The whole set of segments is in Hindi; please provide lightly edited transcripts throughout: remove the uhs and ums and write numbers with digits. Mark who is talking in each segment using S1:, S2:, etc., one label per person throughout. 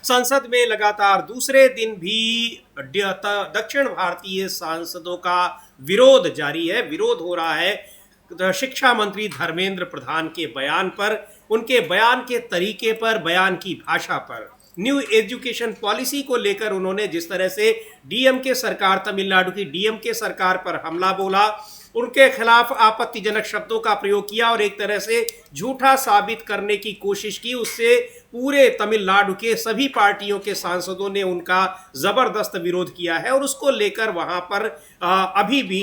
S1: संसद में लगातार दूसरे दिन भी दक्षिण भारतीय सांसदों का विरोध जारी है। विरोध हो रहा है शिक्षा मंत्री धर्मेंद्र प्रधान के बयान पर, उनके बयान के तरीके पर, बयान की भाषा पर। न्यू एजुकेशन पॉलिसी को लेकर उन्होंने जिस तरह से डीएमके सरकार, तमिलनाडु की डीएमके सरकार पर हमला बोला, उनके खिलाफ आपत्तिजनक शब्दों का प्रयोग किया और एक तरह से झूठा साबित करने की कोशिश की, उससे पूरे तमिलनाडु के सभी पार्टियों के सांसदों ने उनका जबरदस्त विरोध किया है और उसको लेकर वहां पर अभी भी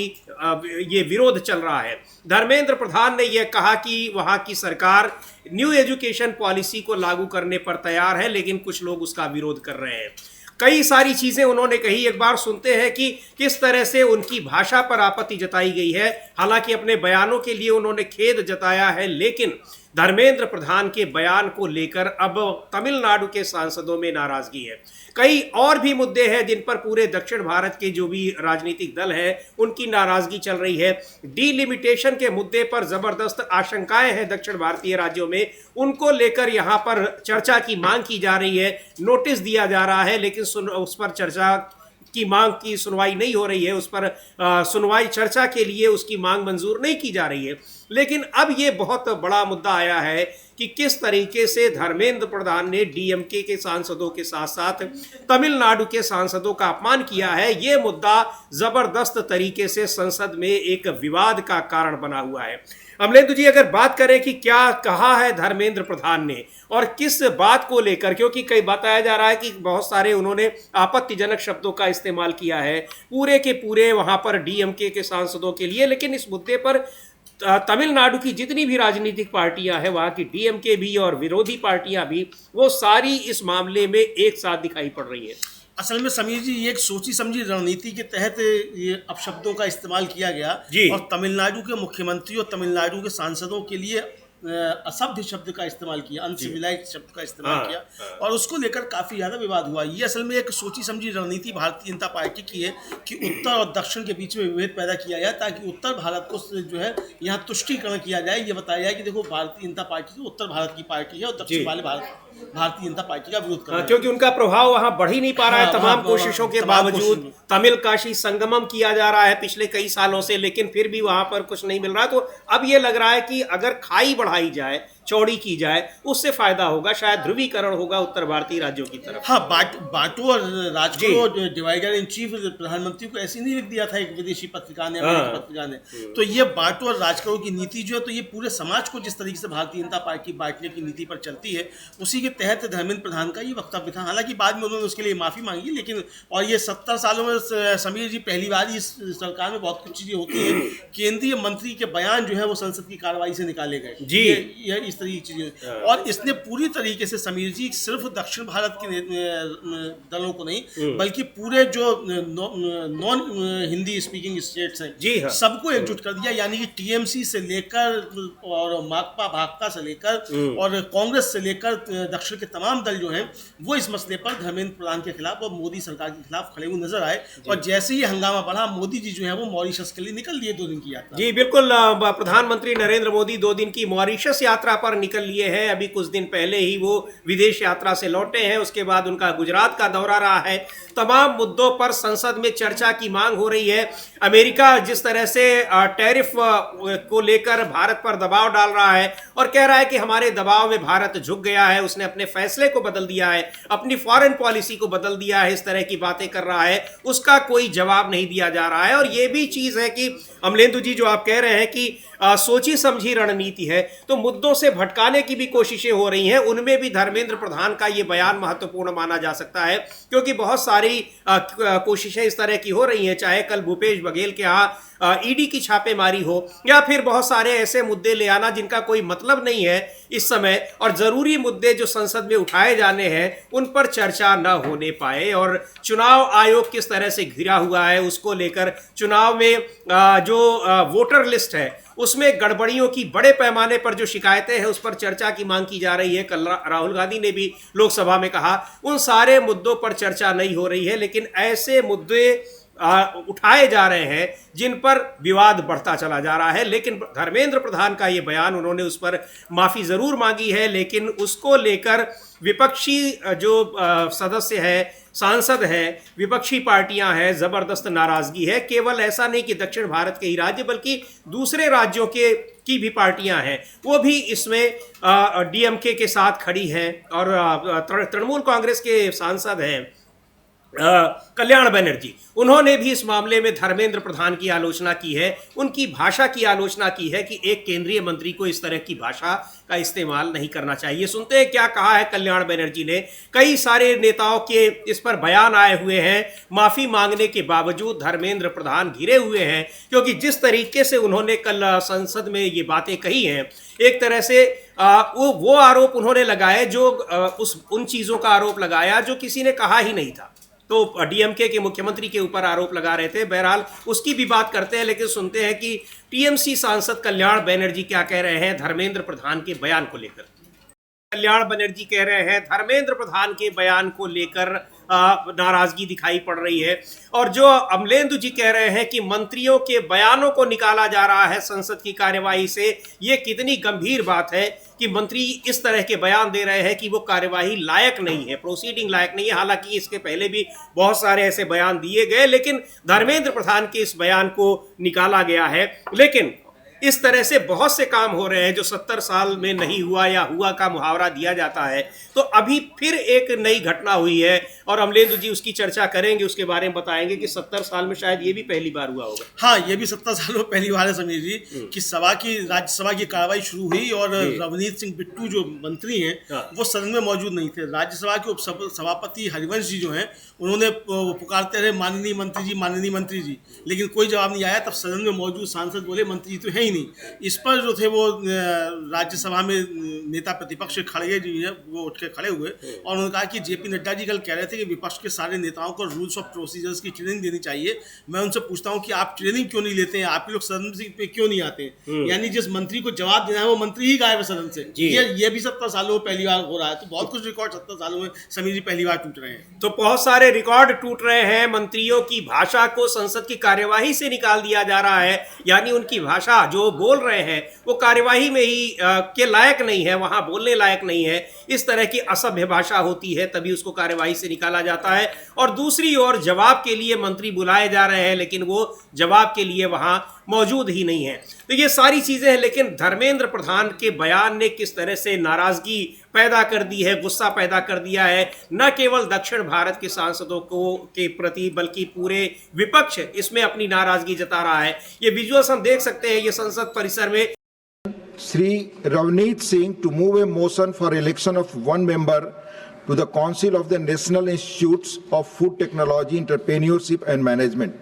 S1: ये विरोध चल रहा है। धर्मेंद्र प्रधान ने यह कहा कि वहां की सरकार न्यू एजुकेशन पॉलिसी को लागू करने पर तैयार है, लेकिन कुछ लोग उसका विरोध कर रहे हैं। कई सारी चीजें उन्होंने कही। एक बार सुनते हैं कि किस तरह से उनकी भाषा पर आपत्ति जताई गई है। हालांकि अपने बयानों के लिए उन्होंने खेद जताया है, लेकिन धर्मेंद्र प्रधान के बयान को लेकर अब तमिलनाडु के सांसदों में नाराजगी है। कई और भी मुद्दे हैं जिन पर पूरे दक्षिण भारत के जो भी राजनीतिक दल है उनकी नाराजगी चल रही है। डिलिमिटेशन के मुद्दे पर जबरदस्त आशंकाएं हैं दक्षिण भारतीय राज्यों में, उनको लेकर यहां पर चर्चा की मांग की जा रही है। नोटिस दिया जा रहा है, लेकिन उस पर चर्चा की मांग की सुनवाई नहीं हो रही है, उस पर सुनवाई चर्चा के लिए उसकी मांग मंजूर नहीं की जा रही है। लेकिन अब ये बहुत बड़ा मुद्दा आया है कि किस तरीके से धर्मेंद्र प्रधान ने डीएमके के सांसदों के साथ साथ तमिलनाडु के सांसदों का अपमान किया है। ये मुद्दा जबरदस्त तरीके से संसद में एक विवाद का कारण बना हुआ है। अमलेंदु जी, अगर बात करें कि क्या कहा है धर्मेंद्र प्रधान ने और किस बात को लेकर, क्योंकि कई बताया जा रहा है कि बहुत सारे उन्होंने आपत्तिजनक शब्दों का इस्तेमाल किया है पूरे के पूरे वहां पर डीएमके के सांसदों के लिए, लेकिन इस मुद्दे पर तमिलनाडु की जितनी भी राजनीतिक पार्टियां हैं, वहां की डीएमके भी और विरोधी पार्टियां भी, वो सारी इस मामले में एक साथ दिखाई पड़ रही है।
S2: असल में समीर जी, ये एक सोची समझी रणनीति के तहत ये अपशब्दों का इस्तेमाल किया गया और तमिलनाडु के मुख्यमंत्री और तमिलनाडु के सांसदों के लिए असभ्य शब्द का इस्तेमाल किया, अनसिविलाइज्ड शब्द का इस्तेमाल किया और उसको लेकर काफ़ी ज़्यादा विवाद हुआ। ये असल में एक सोची समझी रणनीति भारतीय जनता पार्टी की है कि उत्तर और दक्षिण के बीच में विभेद पैदा किया जाए, ताकि उत्तर भारत को जो है यहाँ तुष्टीकरण किया जाए। ये बताया जाए कि देखो, भारतीय जनता पार्टी तो उत्तर भारत की पार्टी है और दक्षिण वाले भारतीय जनता पार्टी का विरोध कर रहे हैं,
S1: क्योंकि उनका प्रभाव वहां बढ़ ही नहीं पा रहा है। तमाम कोशिशों के बावजूद तमिल काशी संगमम किया जा रहा है पिछले कई सालों से, लेकिन फिर भी वहां पर कुछ नहीं मिल रहा। तो अब ये लग रहा है कि अगर खाई बढ़ाई जाए, चौड़ी की जाए, उससे फायदा होगा, शायद ध्रुवीकरण होगा उत्तर भारतीय राज्यों की तरफ।
S2: हाँ, बांटो और राज करो, डिवाइडर इन चीफ प्रधानमंत्री को ऐसे नहीं लिख दिया था एक विदेशी पत्रिका ने, अमेरिकी पत्रिका ने। तो ये बांटो और राज करो की नीति जो है, तो ये पूरे समाज को जिस तरीके से भारतीय जनता पार्टी बांटने की नीति पर चलती है, उसी के तहत धर्मेंद्र प्रधान का ये वक्तव्य था। हालांकि बाद में उन्होंने उसके लिए माफी मांगी, लेकिन और ये 70 सालों में समीर जी पहली बार इस सरकार में बहुत कुछ चीजें होती है, केंद्रीय मंत्री के बयान जो है वो संसद की कार्रवाई से निकाले गए जी। ये इस तरह की चीजें, और इसने पूरी तरीके से समीर जी सिर्फ दक्षिण भारत के दलों को नहीं, बल्कि पूरे जो नॉन हिंदी स्पीकिंग स्टेट्स हैं जी, सबको एकजुट कर दिया। यानी कि टीएमसी से लेकर और माकपा भाकपा से लेकर और कांग्रेस से लेकर दक्षिण के तमाम दल जो हैं वो इस मसले पर धर्मेंद्र प्रधान के खिलाफ और मोदी सरकार के खिलाफ खड़े हुए नजर आए। और जैसे ही हंगामा बढ़ा, मोदी जी जो है वो मॉरिशस के लिए निकल लिए 2 दिन की यात्रा।
S1: जी बिल्कुल, प्रधानमंत्री नरेंद्र मोदी 2 दिन की मॉरिशस यात्रा पर निकल लिए हैं। अभी कुछ दिन पहले ही वो विदेश यात्रा से लौटे हैं, उसके बाद उनका गुजरात का दौरा रहा है। तमाम मुद्दों पर संसद में चर्चा की मांग हो रही है। अमेरिका जिस तरह से टैरिफ को लेकर भारत पर दबाव डाल रहा है और कह रहा है कि हमारे दबाव में भारत झुक गया है, उसने अपने फैसले को बदल दिया है, अपनी फॉरेन पॉलिसी को बदल दिया है, इस तरह की बातें कर रहा है, उसका कोई जवाब नहीं दिया जा रहा है। और ये भी चीज है कि अमलेंदु जी, जो आप कह रहे हैं कि सोची समझी रणनीति है, तो मुद्दों से भटकाने की भी कोशिशें हो रही हैं। उनमें भी धर्मेंद्र प्रधान का ये बयान महत्वपूर्ण माना जा सकता है, क्योंकि बहुत सारी कोशिशें इस तरह की हो रही हैं, चाहे कल भूपेश बघेल के यहाँ ईडी की छापेमारी हो या फिर बहुत सारे ऐसे मुद्दे ले आना जिनका कोई मतलब नहीं है इस समय, और जरूरी मुद्दे जो संसद में उठाए जाने हैं उन पर चर्चा न होने पाए। और चुनाव आयोग किस तरह से घिरा हुआ है उसको लेकर, चुनाव में जो वोटर लिस्ट है उसमें गड़बड़ियों की बड़े पैमाने पर जो शिकायतें हैं उस पर चर्चा की मांग की जा रही है। कल राहुल गांधी ने भी लोकसभा में कहा, उन सारे मुद्दों पर चर्चा नहीं हो रही है। लेकिन ऐसे मुद्दे उठाए जा रहे हैं जिन पर विवाद बढ़ता चला जा रहा है। लेकिन धर्मेंद्र प्रधान का ये बयान, उन्होंने उस पर माफ़ी ज़रूर मांगी है, लेकिन उसको लेकर विपक्षी जो सदस्य है, सांसद है, विपक्षी पार्टियां हैं, ज़बरदस्त नाराज़गी है। केवल ऐसा नहीं कि दक्षिण भारत के ही राज्य, बल्कि दूसरे राज्यों की भी पार्टियां हैं, वो भी इसमें डीएमके के साथ खड़ी हैं। और तृणमूल कांग्रेस के सांसद हैं कल्याण बनर्जी, उन्होंने भी इस मामले में धर्मेंद्र प्रधान की आलोचना की है, उनकी भाषा की आलोचना की है कि एक केंद्रीय मंत्री को इस तरह की भाषा का इस्तेमाल नहीं करना चाहिए। सुनते हैं क्या कहा है कल्याण बनर्जी ने। कई सारे नेताओं के इस पर बयान आए हुए हैं, माफी मांगने के बावजूद धर्मेंद्र प्रधान घिरे हुए हैं, क्योंकि जिस तरीके से उन्होंने कल संसद में ये बातें कही हैं, एक तरह से वो आरोप उन्होंने लगाए जो उन चीजों का आरोप लगाया जो किसी ने कहा ही नहीं था। तो डीएमके के मुख्यमंत्री के ऊपर आरोप लगा रहे थे। बहरहाल उसकी भी बात करते हैं, लेकिन सुनते हैं कि टीएमसी सांसद कल्याण बनर्जी क्या कह रहे हैं धर्मेंद्र प्रधान के बयान को लेकर। कल्याण बनर्जी कह रहे हैं धर्मेंद्र प्रधान के बयान को लेकर नाराजगी दिखाई पड़ रही है, और जो अमलेंदु जी कह रहे हैं कि मंत्रियों के बयानों को निकाला जा रहा है संसद की कार्यवाही से, ये कितनी गंभीर बात है कि मंत्री इस तरह के बयान दे रहे हैं कि वो कार्यवाही लायक नहीं है, प्रोसीडिंग लायक नहीं है। हालांकि इसके पहले भी बहुत सारे ऐसे बयान दिए गए, लेकिन धर्मेंद्र प्रधान के इस बयान को निकाला गया है। लेकिन इस तरह से बहुत से काम हो रहे हैं जो 70 साल में नहीं हुआ या हुआ का मुहावरा दिया जाता है। तो अभी फिर एक नई घटना हुई है और अमलेंदु जी उसकी चर्चा करेंगे, उसके बारे में बताएंगे कि 70 साल में शायद ये भी पहली बार हुआ होगा।
S2: हाँ, ये भी 70 साल में पहली बार है समीर जी कि राज्यसभा की कार्रवाई शुरू हुई और रवनीत सिंह बिट्टू जो मंत्री हैं वो सदन में मौजूद नहीं थे। राज्यसभा के उपसभापति हरिवंश जी जो हैं उन्होंने पुकारते रहे माननीय मंत्री जी, लेकिन कोई जवाब नहीं आया। तब सदन में मौजूद सांसद बोले मंत्री तो है ही नहीं। इस पर जो थे वो राज्यसभा में नेता प्रतिपक्ष खड़गे जी हैं, वो उठ के खड़े हुए और उन्होंने कहा कि जेपी नड्डा जी कल कह रहे थे कि विपक्ष के सारे नेताओं को रूल्स ऑफ प्रोसीजर्स की ट्रेनिंग देनी चाहिए। मैं उनसे पूछता हूं कि आप ट्रेनिंग क्यों नहीं लेते हैं, आप लोग सदन पे क्यों नहीं आते हैं? यानी जिस मंत्री को जवाब देना है वो मंत्री ही गायब है सदन से। ये भी 70 सालों में पहली बार हो रहा है। तो बहुत कुछ रिकॉर्ड 70 सालों में समीर जी पहली बार टूट रहे हैं।
S1: तो बहुत सारे रिकॉर्ड टूट रहे हैं। मंत्रियों की भाषा को संसद की कार्यवाही से निकाल दिया जा रहा है, यानी उनकी भाषा जो बोल रहे हैं वो कार्यवाही में ही के लायक नहीं है, वहां बोलने लायक नहीं है। इस तरह की असभ्य भाषा होती है तभी उसको कार्यवाही से निकाला जाता है। और दूसरी ओर जवाब के लिए मंत्री बुलाए जा रहे हैं, लेकिन वो जवाब के लिए वहां मौजूद ही नहीं है। तो ये सारी चीजें हैं। लेकिन धर्मेंद्र प्रधान के बयान ने किस तरह से नाराजगी पैदा कर दी है, गुस्सा पैदा कर दिया है, न केवल दक्षिण भारत के सांसदों को के प्रति बल्कि पूरे विपक्ष इसमें अपनी नाराजगी जता रहा है। ये विजुअल्स हम देख सकते हैं, ये संसद परिसर में।
S3: Sri Ravneet Singh to move a motion for election of one member to the Council of the National Institutes of Food Technology, Entrepreneurship and Management.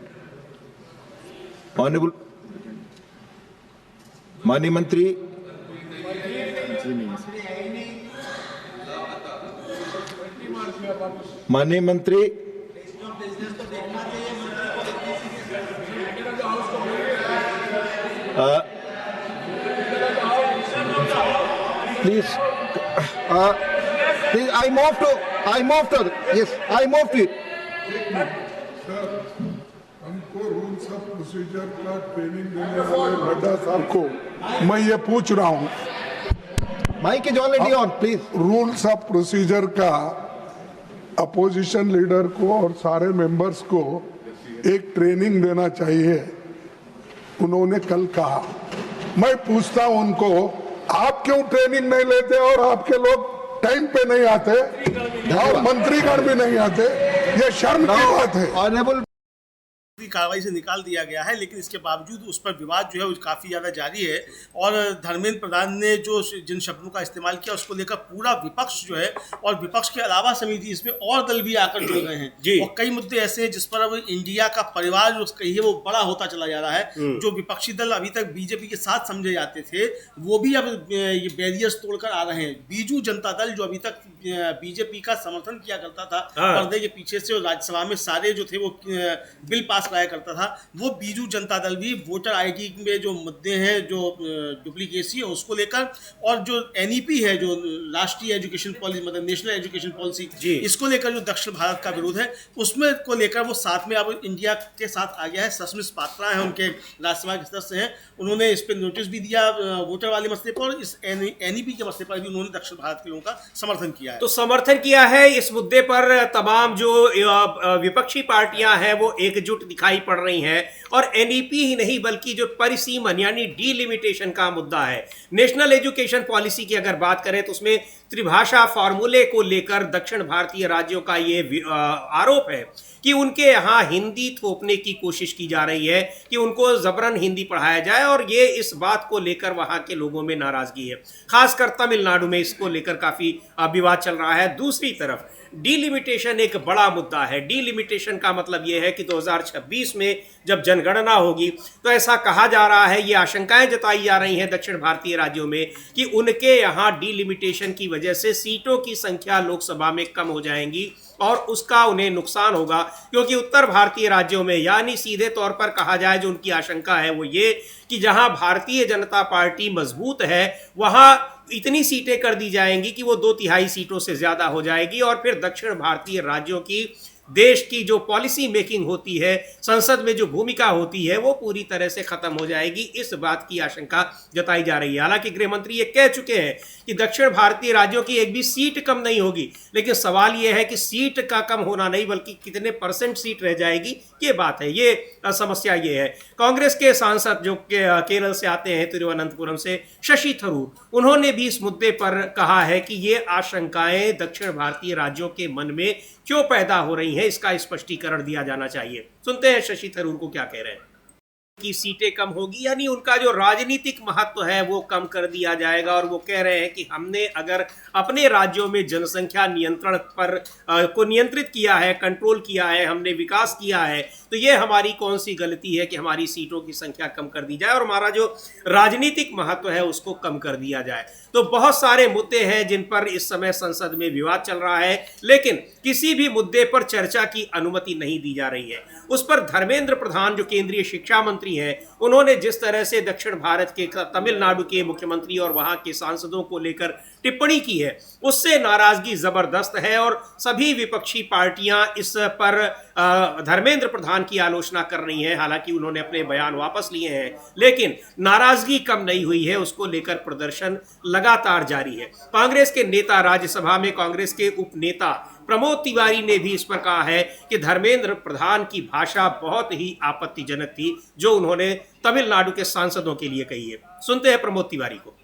S3: Honorable Mani Mantri, Mani Mantri, please, please, I move to, yes, I move to it.
S4: हमको रूल्स ऑफ प्रोसीजर का ट्रेनिंग देने वाले नड्डा साहब को मैं ये पूछ रहा हूँ,
S3: Mic is already on, please.
S4: Rules of procedure का अपोजिशन लीडर को और सारे मेंबर्स को एक ट्रेनिंग देना चाहिए, उन्होंने कल कहा। मैं पूछता हूं उनको, आप क्यों ट्रेनिंग नहीं लेते और आपके लोग टाइम पे नहीं आते और मंत्रीगण भी नहीं आते? ये शर्म की बात है।
S3: Honorable
S2: कार्रवाई से निकाल दिया गया है, लेकिन इसके बावजूद उस पर विवाद जो है वो काफ़ी ज़्यादा जारी है। और धर्मेंद्र प्रधान ने जो जिन शब्दों का इस्तेमाल किया उसको लेकर पूरा विपक्ष जो है, और विपक्ष के अलावा समिति इसमें और दल भी आकर जुड़ रहे हैं और कई मुद्दे ऐसे हैं जिस पर अब इंडिया का परिवार जो कहिए वो बड़ा होता चला जा रहा है। जो विपक्षी दल अभी तक बीजेपी के साथ समझे जाते थे वो भी अब ये बैरियर्स तोड़कर आ रहे हैं। बीजू जनता दल जो अभी तक बीजेपी का समर्थन किया करता था पर्दे के पीछे से, और राज्यसभा में सारे जो थे वो बिल पास कराया करता था, वो बीजू जनता दल भी वोटर आईडी में जो मुद्दे हैं, जो डुप्लीकेसी है उसको लेकर, और जो एनईपी है, जो राष्ट्रीय एजुकेशन पॉलिसी, मतलब नेशनल एजुकेशन पॉलिसी, इसको लेकर जो दक्षिण भारत का विरोध है उसमें को लेकर वो साथ में अब इंडिया के साथ आ गया है। सस्मित पात्रा है, उनके राज्यसभा के सदस्य हैं, उन्होंने इस पर नोटिस भी दिया वोटर वाले मसले पर, इस एनईपी के मसले पर भी उन्होंने दक्षिण भारत के लोगों का समर्थन किया है।
S1: तो समर्थन किया है इस मुद्दे पर तमाम जो विपक्षी पार्टियां हैं वो एकजुट दिखाई पड़ रही हैं, और एनईपी ही नहीं बल्कि जो परिसीमन यानी डीलिमिटेशन का मुद्दा है, नेशनल एजुकेशन पॉलिसी की अगर बात करें तो उसमें त्रिभाषा फॉर्मूले को लेकर दक्षिण भारतीय राज्यों का ये आरोप है कि उनके यहाँ हिंदी थोपने की कोशिश की जा रही है, कि उनको जबरन हिंदी पढ़ाया जाए, और ये इस बात को लेकर वहाँ के लोगों में नाराजगी है। खासकर तमिलनाडु में इसको लेकर काफी विवाद चल रहा है। दूसरी तरफ डीलिमिटेशन एक बड़ा मुद्दा है। डीलिमिटेशन का मतलब यह है कि 2026 में जब जनगणना होगी तो ऐसा कहा जा रहा है, ये आशंकाएं जताई जा रही हैं दक्षिण भारतीय राज्यों में कि उनके यहाँ डीलिमिटेशन की वजह से सीटों की संख्या लोकसभा में कम हो जाएंगी और उसका उन्हें नुकसान होगा, क्योंकि उत्तर भारतीय राज्यों में, यानी सीधे तौर पर कहा जाए जो उनकी आशंका है वो ये कि जहां भारतीय जनता पार्टी मजबूत है वहां इतनी सीटें कर दी जाएंगी कि वो 2/3 सीटों से ज्यादा हो जाएगी, और फिर दक्षिण भारतीय राज्यों की देश की जो पॉलिसी मेकिंग होती है, संसद में जो भूमिका होती है, वो पूरी तरह से खत्म हो जाएगी। इस बात की आशंका जताई जा रही है। हालांकि गृह मंत्री ये कह चुके हैं कि दक्षिण भारतीय राज्यों की एक भी सीट कम नहीं होगी, लेकिन सवाल ये है कि सीट का कम होना नहीं बल्कि कितने % सीट रह जाएगी, ये बात है, ये समस्या ये है। कांग्रेस के सांसद जो केरल से आते हैं, तिरुवनंतपुरम से, शशि थरूर, उन्होंने भी इस मुद्दे पर कहा है कि ये आशंकाएं दक्षिण भारतीय राज्यों के मन में क्यों पैदा हो रही हैं, इसका स्पष्टीकरण दिया जाना चाहिए। सुनते हैं शशि थरूर को क्या कह रहे हैं। की सीटें कम होगी, यानी उनका जो राजनीतिक महत्व है वो कम कर दिया जाएगा, और वो कह रहे हैं कि हमने अगर अपने राज्यों में जनसंख्या नियंत्रण पर को नियंत्रित किया है, कंट्रोल किया है, हमने विकास किया है, तो ये हमारी कौन सी गलती है कि हमारी सीटों की संख्या कम कर दी जाए और हमारा जो राजनीतिक महत्व है उसको कम कर दिया जाए। तो बहुत सारे मुद्दे हैं जिन पर इस समय संसद में विवाद चल रहा है, लेकिन किसी भी मुद्दे पर चर्चा की अनुमति नहीं दी जा रही है। उस पर धर्मेंद्र प्रधान जो केंद्रीय शिक्षा मंत्री हैं, उन्होंने जिस तरह से दक्षिण भारत के तमिलनाडु के मुख्यमंत्री और वहां के सांसदों को लेकर टिप्पणी की है, उससे नाराजगी जबरदस्त है, और सभी विपक्षी पार्टियां इस पर धर्मेंद्र प्रधान की आलोचना कर रही हैं। हालांकि उन्होंने अपने बयान वापस लिए हैं, लेकिन नाराजगी कम नहीं हुई है, उसको लेकर प्रदर्शन लगातार जारी है। कांग्रेस के नेता, राज्यसभा में कांग्रेस के उप नेता प्रमोद तिवारी ने भी इस पर कहा है कि धर्मेंद्र प्रधान की भाषा बहुत ही आपत्तिजनक थी जो उन्होंने तमिलनाडु के सांसदों के लिए कही है। सुनते हैं प्रमोद तिवारी को।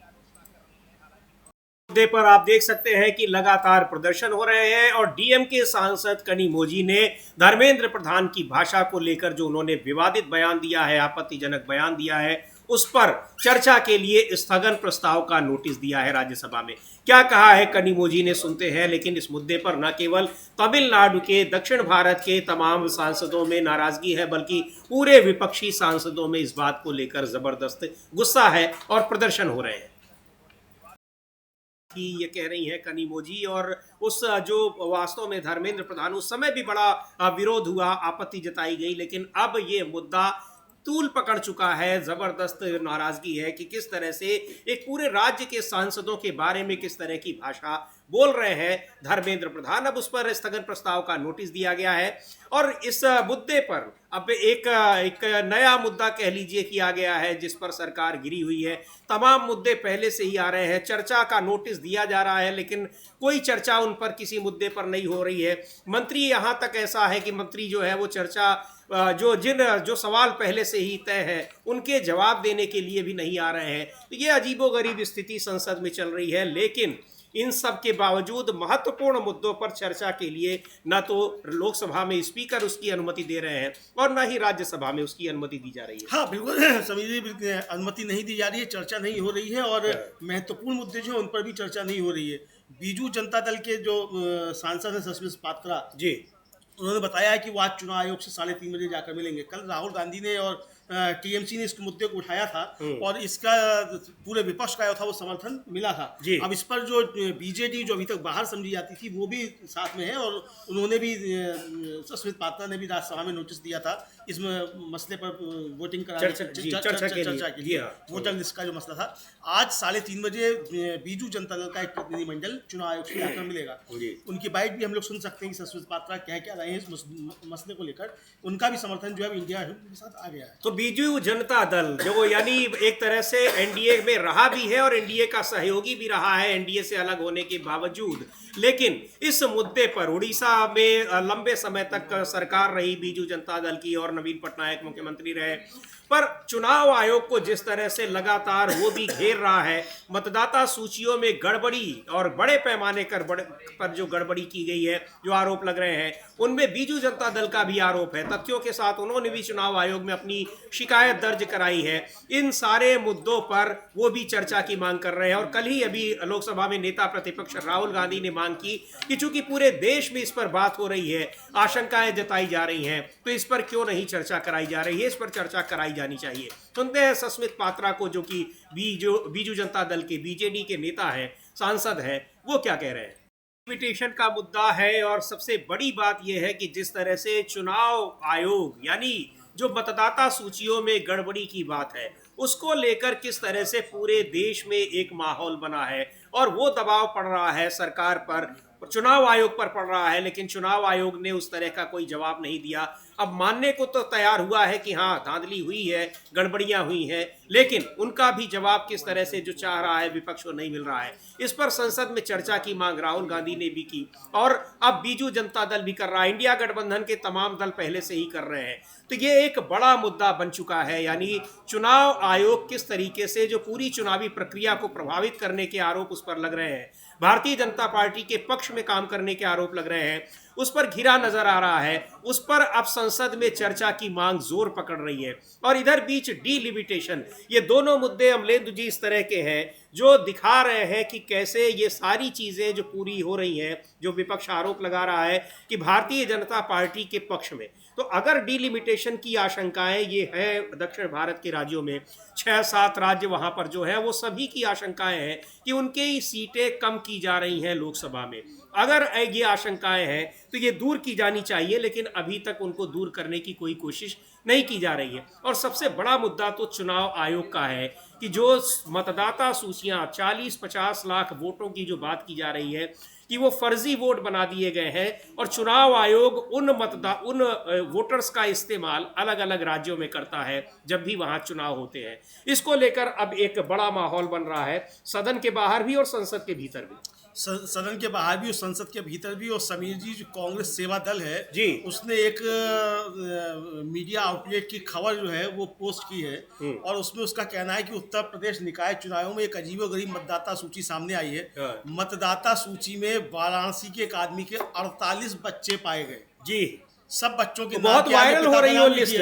S1: मुद्दे पर आप देख सकते हैं कि लगातार प्रदर्शन हो रहे हैं, और डीएमके सांसद कनिमोझी ने धर्मेंद्र प्रधान की भाषा को लेकर जो उन्होंने विवादित बयान दिया है, आपत्तिजनक बयान दिया है, उस पर चर्चा के लिए स्थगन प्रस्ताव का नोटिस दिया है राज्यसभा में। क्या कहा है कनिमोझी ने, सुनते हैं। लेकिन इस मुद्दे पर न केवल तमिलनाडु के, दक्षिण भारत के तमाम सांसदों में नाराजगी है, बल्कि पूरे विपक्षी सांसदों में इस बात को लेकर जबरदस्त गुस्सा है और प्रदर्शन हो रहे हैं। ये कह रही है कनिमोझी, और उस जो वास्तव में धर्मेंद्र प्रधान, उस समय भी बड़ा विरोध हुआ, आपत्ति जताई गई, लेकिन अब ये मुद्दा तूल पकड़ चुका है। जबरदस्त नाराजगी है कि किस तरह से एक पूरे राज्य के सांसदों के बारे में किस तरह की भाषा बोल रहे हैं धर्मेंद्र प्रधान। अब उस पर स्थगन प्रस्ताव का नोटिस दिया गया है, और इस मुद्दे पर अब एक नया मुद्दा कह लीजिए कि आ गया है जिस पर सरकार गिरी हुई है। तमाम मुद्दे पहले से ही आ रहे हैं, चर्चा का नोटिस दिया जा रहा है, लेकिन कोई चर्चा उन पर किसी मुद्दे पर नहीं हो रही है। मंत्री, यहाँ तक ऐसा है कि मंत्री जो है वो चर्चा जो सवाल पहले से ही तय है उनके जवाब देने के लिए भी नहीं आ रहे हैं। तो ये अजीबोगरीब स्थिति संसद में चल रही है, लेकिन इन सब के बावजूद महत्वपूर्ण मुद्दों पर चर्चा के लिए न तो लोकसभा में स्पीकर उसकी अनुमति दे रहे हैं और न ही राज्यसभा में उसकी अनुमति दी जा रही है।
S2: हाँ बिल्कुल, समझिए अनुमति नहीं दी जा रही है, चर्चा नहीं हो रही है, और महत्वपूर्ण मुद्दे जो है उन पर भी चर्चा नहीं हो रही है। बीजू जनता दल के जो सांसद हैं सस्मित पात्रा जी, उन्होंने बताया है कि वो आज चुनाव आयोग से 3:30 बजे जाकर मिलेंगे। कल राहुल गांधी ने और टीएमसी ने इस मुद्दे को उठाया था और इसका पूरे विपक्ष का था वो समर्थन मिला था। अब इस पर जो बीजेडी जो अभी तक बाहर समझी जाती थी वो भी साथ में है और उन्होंने भी सस्मित पात्रा ने भी राज्यसभा में नोटिस दिया था इस मसले पर वोटिंग कराने चर्चा के लिए वोटर लिस्ट का जो मसला था। आज 3:30 बजे बीजू जनता दल का एक प्रतिनिधिमंडल चुनाव आयोग से आकर मिलेगा, उनकी बाइट भी हम लोग सुन सकते हैं कि सस्मित पात्रा क्या रहे हैं इस मसले को लेकर। उनका भी समर्थन जो है इंडिया के साथ आ गया है।
S1: तो बीजू जनता दल जो यानी एक तरह से एनडीए में रहा भी है और एनडीए का सहयोगी भी रहा है एनडीए से अलग होने के बावजूद, लेकिन इस मुद्दे पर उड़ीसा में लंबे समय तक सरकार रही बीजू जनता दल की और नवीन पटनायक मुख्यमंत्री रहे, पर चुनाव आयोग को जिस तरह से लगातार वो भी घेर रहा है, मतदाता सूचियों में गड़बड़ी और बड़े पैमाने पर जो गड़बड़ी की गई है, जो आरोप लग रहे हैं, उनमें बीजू जनता दल का भी आरोप है। तथ्यों के साथ उन्होंने भी चुनाव आयोग में अपनी शिकायत दर्ज कराई है। इन सारे मुद्दों पर वो भी चर्चा की मांग कर रहे हैं और कल ही अभी लोकसभा में नेता प्रतिपक्ष राहुल गांधी ने मांग की कि चूंकि पूरे देश में इस पर बात हो रही है, आशंकाएं जताई जा रही हैं, तो इस पर क्यों नहीं चर्चा कराई जा रही है, इस पर चर्चा कराई जानी चाहिए। सुनते हैं सस्मित पात्रा को, जो कि बीजू जनता दल के बीजेडी के नेता हैं, सांसद हैं, वो क्या कह रहे हैं। लिमिटेशन का मुद्दा है और सबसे बड़ी बात यह है कि जिस तरह से चुनाव आयोग यानी जो मतदाता सूचियों में गड़बड़ी की बात है उसको लेकर किस तरह से पूरे देश में एक माहौल बना है और वो दबाव पड़ रहा है सरकार पर, चुनाव आयोग पर पड़ रहा है, लेकिन चुनाव आयोग ने उस तरह का कोई जवाब नहीं दिया। अब मानने को तो तैयार हुआ है कि हाँ धांधली हुई है, गड़बड़ियां हुई हैं, लेकिन उनका भी जवाब किस तरह से जो चाह रहा है विपक्ष को नहीं मिल रहा है। इस पर संसद में चर्चा की मांग राहुल गांधी ने भी की और अब बीजू जनता दल भी कर रहा है, इंडिया गठबंधन के तमाम दल पहले से ही कर रहे हैं। तो ये एक बड़ा मुद्दा बन चुका है, यानी चुनाव आयोग किस तरीके से जो पूरी चुनावी प्रक्रिया को प्रभावित करने के आरोप उस पर लग रहे हैं, भारतीय जनता पार्टी के पक्ष में काम करने के आरोप लग रहे हैं, उस पर घिरा नजर आ रहा है। उस पर अब संसद में चर्चा की मांग जोर पकड़ रही है और इधर बीच डीलिमिटेशन, ये दोनों मुद्दे अमलेंदु जी इस तरह के हैं जो दिखा रहे हैं कि कैसे ये सारी चीजें जो पूरी हो रही हैं, जो विपक्ष आरोप लगा रहा है कि भारतीय जनता पार्टी के पक्ष में, तो अगर डीलिमिटेशन की आशंकाएं ये है दक्षिण भारत के राज्यों में 6-7 राज्य वहां पर जो है वो सभी की आशंकाएं हैं कि उनके ही सीटें कम की जा रही हैं लोकसभा में। अगर ये आशंकाएं हैं तो ये दूर की जानी चाहिए, लेकिन अभी तक उनको दूर करने की कोई कोशिश नहीं की जा रही है। और सबसे बड़ा मुद्दा तो चुनाव आयोग का है कि जो मतदाता सूचियां 40-50 लाख वोटों की जो बात की जा रही है कि वो फर्जी वोट बना दिए गए हैं और चुनाव आयोग उन वोटर्स का इस्तेमाल अलग अलग राज्यों में करता है जब भी वहां चुनाव होते हैं। इसको लेकर अब एक बड़ा माहौल बन रहा है सदन के बाहर भी और संसद के भीतर भी।
S2: सदन के बाहर भी और संसद के भीतर भी। और समीर जी जो कांग्रेस सेवा दल है
S1: जी,
S2: उसने एक मीडिया आउटलेट की खबर जो है वो पोस्ट की है और उसमें उसका कहना है कि उत्तर प्रदेश निकाय चुनावों में एक अजीबोगरीब मतदाता सूची सामने आई है। मतदाता सूची में वाराणसी के एक आदमी के 48 बच्चे पाए गए।
S1: जी,
S2: सब बच्चों के
S1: बहुत वायरल हो रही है लिस्ट।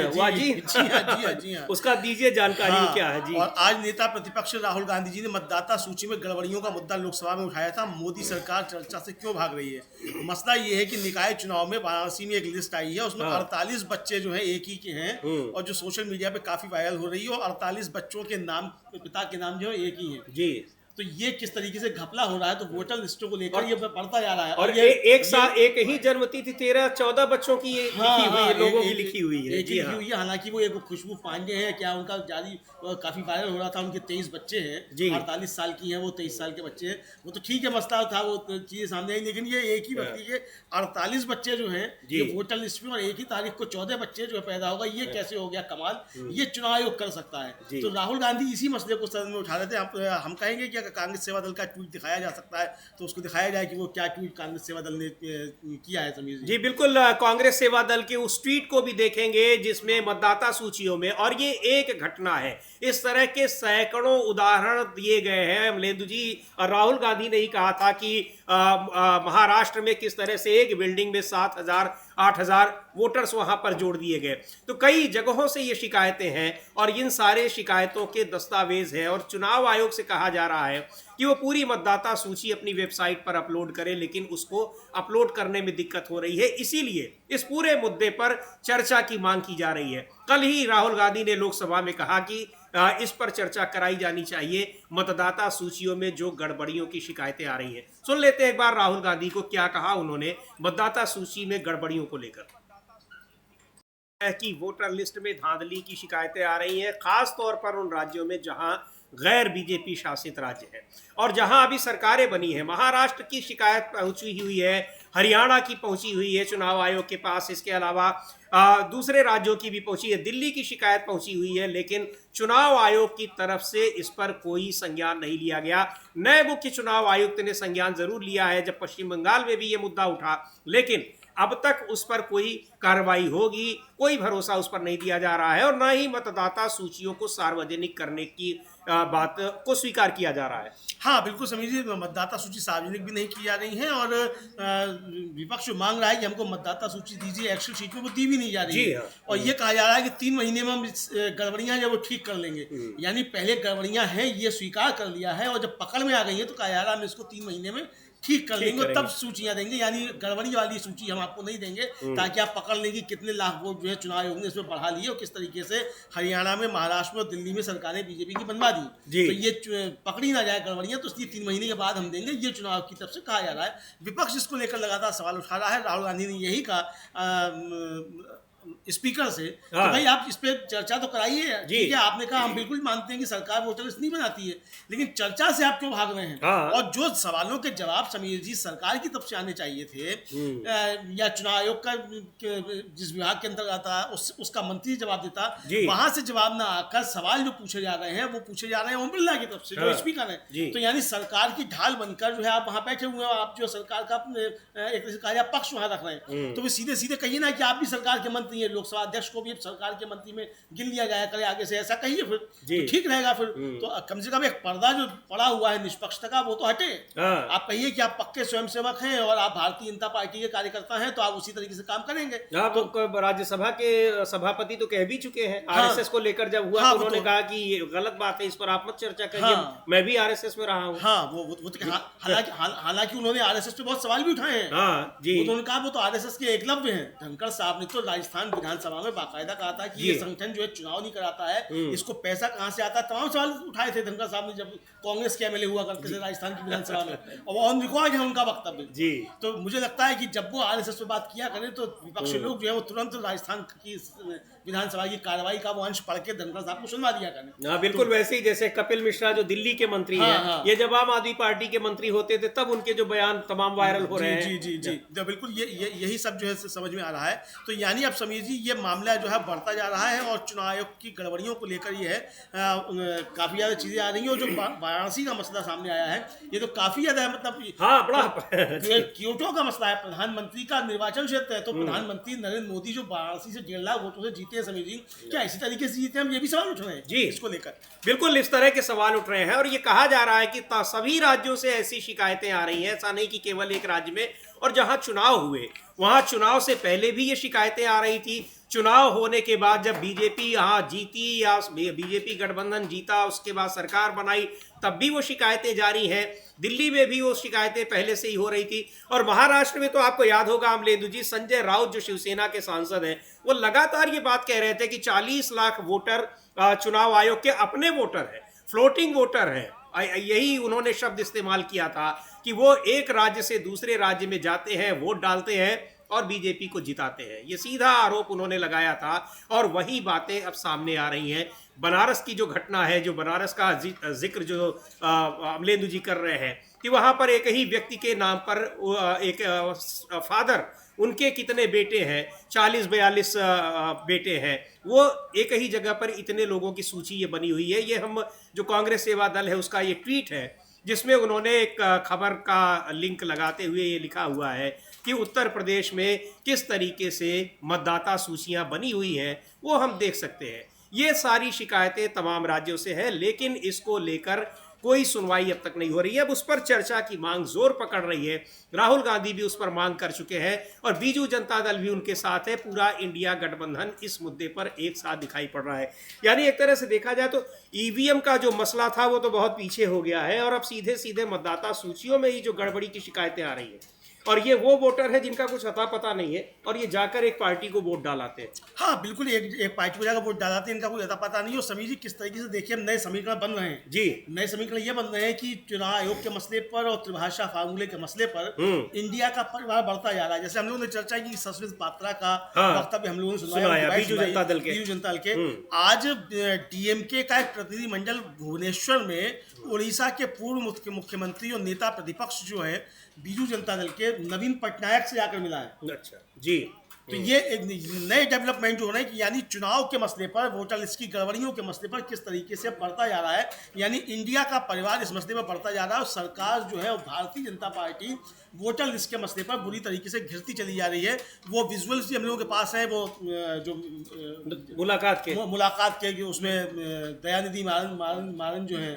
S2: जी हाँ।
S1: उसका दीजिए जानकारी। हाँ, क्या है जी।
S2: और आज नेता प्रतिपक्ष राहुल गांधी जी ने मतदाता सूची में गड़बड़ियों का मुद्दा लोकसभा में उठाया था। मोदी सरकार चर्चा से क्यों भाग रही है? मसला ये है कि निकाय चुनाव में वाराणसी में एक लिस्ट आई है, उसमें 48 बच्चे जो है एक ही के हैं और जो सोशल मीडिया पे काफी वायरल हो रही है। और 48 बच्चों के नाम, पिता के नाम जो है एक ही है जी। तो ये किस तरीके से घपला हो रहा है, तो वोटर लिस्टों को लेकर ये बढ़ता जा रहा है।
S1: और एक साल एक ही जन्मतिथि 13-14 बच्चों की लिखी हुई है, लोगों की लिखी हुई है।
S2: लिखी हुई है। हालांकि वो एक खुशबू पांडे हैं, क्या उनका जारी काफी वायरल हो रहा था। उनके 23 बच्चे हैं, 48 साल की हैं, वो 23 साल के बच्चे हैं। वो तो ठीक है, मसला था, वो चीजें सामने आई। लेकिन ये एक ही व्यक्ति के 48 बच्चे जो हैं ये वोटर लिस्ट में, और एक ही तारीख को 14 बच्चे जो पैदा होगा, ये कैसे हो गया कमाल? ये चुनाव आयोग कर सकता है। तो राहुल गांधी इसी मसले को सदन में उठा रहे थे। हम कहेंगे कि कांग्रेस सेवा दल का ट्वीट दिखाया जा सकता है तो उसको दिखाया जाए कि वो क्या ट्वीट कांग्रेस सेवा दल ने किया है। समीर जी
S1: बिल्कुल, कांग्रेस सेवा दल के उस ट्वीट को भी देखेंगे जिसमें मतदाता सूचियों में, और ये एक घटना है, इस तरह के सैकड़ों उदाहरण दिए गए हैं। अमलेंदु जी और राहुल गांधी ने ही कहा था कि महाराष्ट्र में किस तरह से एक बिल्डिंग में 7,000 8,000 वोटर्स वहां पर जोड़ दिए गए। तो कई जगहों से ये शिकायतें हैं और इन सारे शिकायतों के दस्तावेज है और चुनाव आयोग से कहा जा रहा है कि वो पूरी मतदाता सूची अपनी वेबसाइट पर अपलोड करे, लेकिन उसको अपलोड करने में दिक्कत हो रही है। इसीलिए इस पूरे मुद्दे पर चर्चा की मांग की जा रही है। कल ही राहुल गांधी ने लोकसभा में कहा कि इस पर चर्चा कराई जानी चाहिए, मतदाता सूचियों में जो गड़बड़ियों की शिकायतें आ रही हैं। सुन लेते हैं एक बार राहुल गांधी को क्या कहा उन्होंने मतदाता सूची में गड़बड़ियों को लेकर। कि वोटर लिस्ट में धांधली की शिकायतें आ रही हैं, खास तौर पर उन राज्यों में जहां गैर बीजेपी शासित राज्य है और जहां अभी सरकारें बनी है। महाराष्ट्र की शिकायत पहुंची हुई है, हरियाणा की पहुंची हुई है चुनाव आयोग के पास, इसके अलावा दूसरे राज्यों की भी पहुंची है, दिल्ली की शिकायत पहुंची हुई है, लेकिन चुनाव आयोग की तरफ से इस पर कोई संज्ञान नहीं लिया गया। नए मुख्य चुनाव आयुक्त ने संज्ञान जरूर लिया है जब पश्चिम बंगाल में भी ये मुद्दा उठा, लेकिन अब तक उस पर कोई कार्रवाई होगी कोई भरोसा उस पर नहीं दिया जा रहा है और न ही मतदाता सूचियों को सार्वजनिक करने की बात को स्वीकार किया जा रहा है।
S2: हाँ बिल्कुल समीर जी, मतदाता सूची सार्वजनिक भी नहीं की जा रही है और विपक्ष मांग रहा है कि हमको मतदाता सूची दीजिए, एक्सेल शीट में वो दी भी नहीं जा रही है। और ये कहा जा रहा है कि 3 महीने में हम गड़बड़ियां जब वो ठीक कर लेंगे, यानी पहले गड़बड़ियां हैं ये स्वीकार कर लिया है और जब पकड़ में आ गई है तो कहा जा रहा है हम इसको 3 महीने में ठीक कर लेंगे, तब सूचियां देंगे, यानी गड़बड़ी वाली सूची हम आपको नहीं देंगे ताकि आप पकड़ लेंगे कितने लाख वोट जो है चुनाव आयोग ने इसमें बढ़ा लिए और किस तरीके से हरियाणा में, महाराष्ट्र में और दिल्ली में सरकारें बीजेपी की बनवा दी। तो ये पकड़ी ना जाए गड़बड़ियां, तो इसलिए 3 महीने के बाद हम देंगे, ये चुनाव की तरफ से कहा जा रहा है। विपक्ष इसको लेकर लगातार सवाल उठा रहा है। राहुल गांधी ने यही कहा स्पीकर से कि भाई आप इस पे चर्चा तो कराइए, ठीक है, आपने कहा हम बिल्कुल मानते हैं कि सरकार वोटर लिस्ट नहीं बनाती है, लेकिन चर्चा से आप क्यों भाग रहे हैं? और जो सवालों के जवाब समीर जी सरकार की तरफ से आने चाहिए थे या चुनाव आयोग का जिस विभाग के अंतर्गत आता उसका मंत्री जवाब देता, वहां से जवाब ना आकर सवाल जो पूछे जा रहे हैं वो पूछे जा रहे हैं ओम बिरला की तरफ से जो स्पीकर है। तो यानी सरकार की ढाल बनकर जो है आप वहां बैठे हुए हो, आप जो सरकार का एक तरह से कहा पक्ष वहां रख रहे हैं, तो वे सीधे सीधे कहिए ना कि आप भी सरकार के मंत्री है, लोकसभा अध्यक्ष को भी सरकार के मंत्री में गिन लिया जाया करे आगे से, ऐसा कहिए फिर तो ठीक रहेगा। फिर तो कम से कम एक पर्दा जो पड़ा हुआ है निष्पक्षता का वो तो हटे। आप कहिए कि आप पक्के स्वयंसेवक हैं और आप भारतीय जनता पार्टी के कार्यकर्ता हैं, तो आप उसी तरीके से काम करेंगे।
S1: तो राज्यसभा के सभापति तो कह भी चुके हैं आरएसएस को लेकर, जब हुआ तो उन्होंने कहा कि ये गलत बात है, इस पर आप मत चर्चा करिए, मैं भी आरएसएस में रहा हूँ।
S2: हालांकि उन्होंने आरएसएस पे बहुत सवाल भी उठाए हैं। उन्होंने कहा वो तो आरएसएस के एकलव्य हैं। धनखड़ साहब ने तो राजस्थान विधानसभा में बाकायदा कहा था कि ये संगठन जो है चुनाव नहीं कराता है, इसको पैसा कहां से आता है, तमाम सवाल उठाए थे धनखड़ साहब ने जब कांग्रेस के एमएलए हुआ करते थे राजस्थान की विधानसभा में, और ऑन रिकॉर्ड है उनका वक्तव्य जी। तो मुझे लगता है कि जब वो आरएसएस पे बात किया करें तो विपक्षी लोग जो है वो तुरंत राजस्थान की विधानसभा की कार्रवाई का वो अंश पढ़ के धनखड़ साहब को सुनवा दिया करें।
S1: बिल्कुल वैसे ही जैसे कपिल मिश्रा जो दिल्ली के मंत्री हैं, ये जब आम आदमी पार्टी के मंत्री होते थे तब उनके जो बयान तमाम वायरल हो रहे हैं।
S2: जी बिल्कुल यही सब जो है समझ में आ रहा है। तो यानी अब समीर जी ये मामला जो है बढ़ता जा रहा है और चुनाव आयोग की गड़बड़ियों को लेकर ये है काफी ज्यादा चीजें आ रही हैं। और जो वाराणसी का मसला सामने आया है ये तो काफी ज्यादा मतलब
S1: बड़ा
S2: क्योटो का मसला है, प्रधानमंत्री का निर्वाचन क्षेत्र है, तो प्रधानमंत्री नरेंद्र मोदी जो वाराणसी से 1.5 लाख वोटों से जीते हैं समीर जी, क्या इसी तरीके से जीते? हम ये भी सवाल उठ रहे हैं
S1: जी
S2: इसको लेकर।
S1: बिल्कुल इस तरह के सवाल उठ रहे हैं और ये कहा जा रहा है कि सभी राज्यों से ऐसी शिकायतें आ रही हैं, ऐसा नहीं कि केवल एक राज्य में। और जहां चुनाव हुए वहां चुनाव से पहले भी ये शिकायतें आ रही थी, चुनाव होने के बाद जब बीजेपी यहाँ जीती या बीजेपी गठबंधन जीता उसके बाद सरकार बनाई तब भी वो शिकायतें जारी हैं। दिल्ली में भी वो शिकायतें पहले से ही हो रही थी और महाराष्ट्र में तो आपको याद होगा अमलेंदु जी, संजय राउत जो शिवसेना के सांसद हैं वो लगातार ये बात कह रहे थे कि 40 लाख वोटर चुनाव आयोग के अपने वोटर हैं, फ्लोटिंग वोटर हैं। यही उन्होंने शब्द इस्तेमाल किया था कि वो एक राज्य से दूसरे राज्य में जाते हैं, वोट डालते हैं और बीजेपी को जिताते हैं। ये सीधा आरोप उन्होंने लगाया था और वही बातें अब सामने आ रही हैं। बनारस की जो घटना है, जो बनारस का जिक्र जो अमलेंदु जी कर रहे हैं कि वहां पर एक ही व्यक्ति के नाम पर एक फादर, उनके कितने बेटे हैं, 40-42 बेटे हैं, वो एक ही जगह पर इतने लोगों की सूची ये बनी हुई है। ये हम जो कांग्रेस सेवा दल है उसका ये ट्वीट है जिसमें उन्होंने एक खबर का लिंक लगाते हुए ये लिखा हुआ है कि उत्तर प्रदेश में किस तरीके से मतदाता सूचियां बनी हुई हैं वो हम देख सकते हैं। ये सारी शिकायतें तमाम राज्यों से हैं, लेकिन इसको लेकर कोई सुनवाई अब तक नहीं हो रही है। अब उस पर चर्चा की मांग जोर पकड़ रही है। राहुल गांधी भी उस पर मांग कर चुके हैं और बीजू जनता दल भी उनके साथ है। पूरा इंडिया गठबंधन इस मुद्दे पर एक साथ दिखाई पड़ रहा है। यानी एक तरह से देखा जाए तो ईवीएम का जो मसला था वो तो बहुत पीछे हो गया है और अब सीधे सीधे मतदाता सूचियों में ही जो गड़बड़ी की शिकायतें आ रही है और ये वो वोटर है जिनका कुछ अता पता नहीं है और ये जाकर एक पार्टी को वोट डालाते हैं।
S2: हाँ बिल्कुल, एक पार्टी को जाकर वोट डालाते हैं, इनका कोई अता पता नहीं। और समीर जी किस तरीके से देखिए, अब नए समीकरण बन रहे हैं।
S1: जी,
S2: नए समीकरण ये बन रहे हैं कि चुनाव आयोग के मसले पर और त्रिभाषा फार्मूले के मसले पर इंडिया का परिवार बढ़ता जा रहा है। जैसे हम लोगों ने चर्चा की सस्मित पात्रा का वक्तव्य हम लोगों ने सुनाया
S1: बीजू जनता दल के।
S2: आज डीएमके का एक प्रतिनिधिमंडल भुवनेश्वर में उड़ीसा के पूर्व मुख्यमंत्री और नेता प्रतिपक्ष जो है बीजू जनता दल के नवीन पटनायक से जाकर मिला है।
S1: अच्छा जी।
S2: तो ये एक नए डेवलपमेंट जो हो रहे हैं कि यानी चुनाव के मसले पर, वोटर लिस्ट की गड़बड़ियों के मसले पर किस तरीके से बढ़ता जा रहा है, यानी इंडिया का परिवार इस मसले पर बढ़ता जा रहा है और सरकार जो है Bharatiya Janata party voter list के मसले पर बुरी तरीके से घिरती चली जा रही है। वो विजुअल्स हम लोगों के पास है, वो जो मुलाकात के उसमें दयानिधि मारन जो है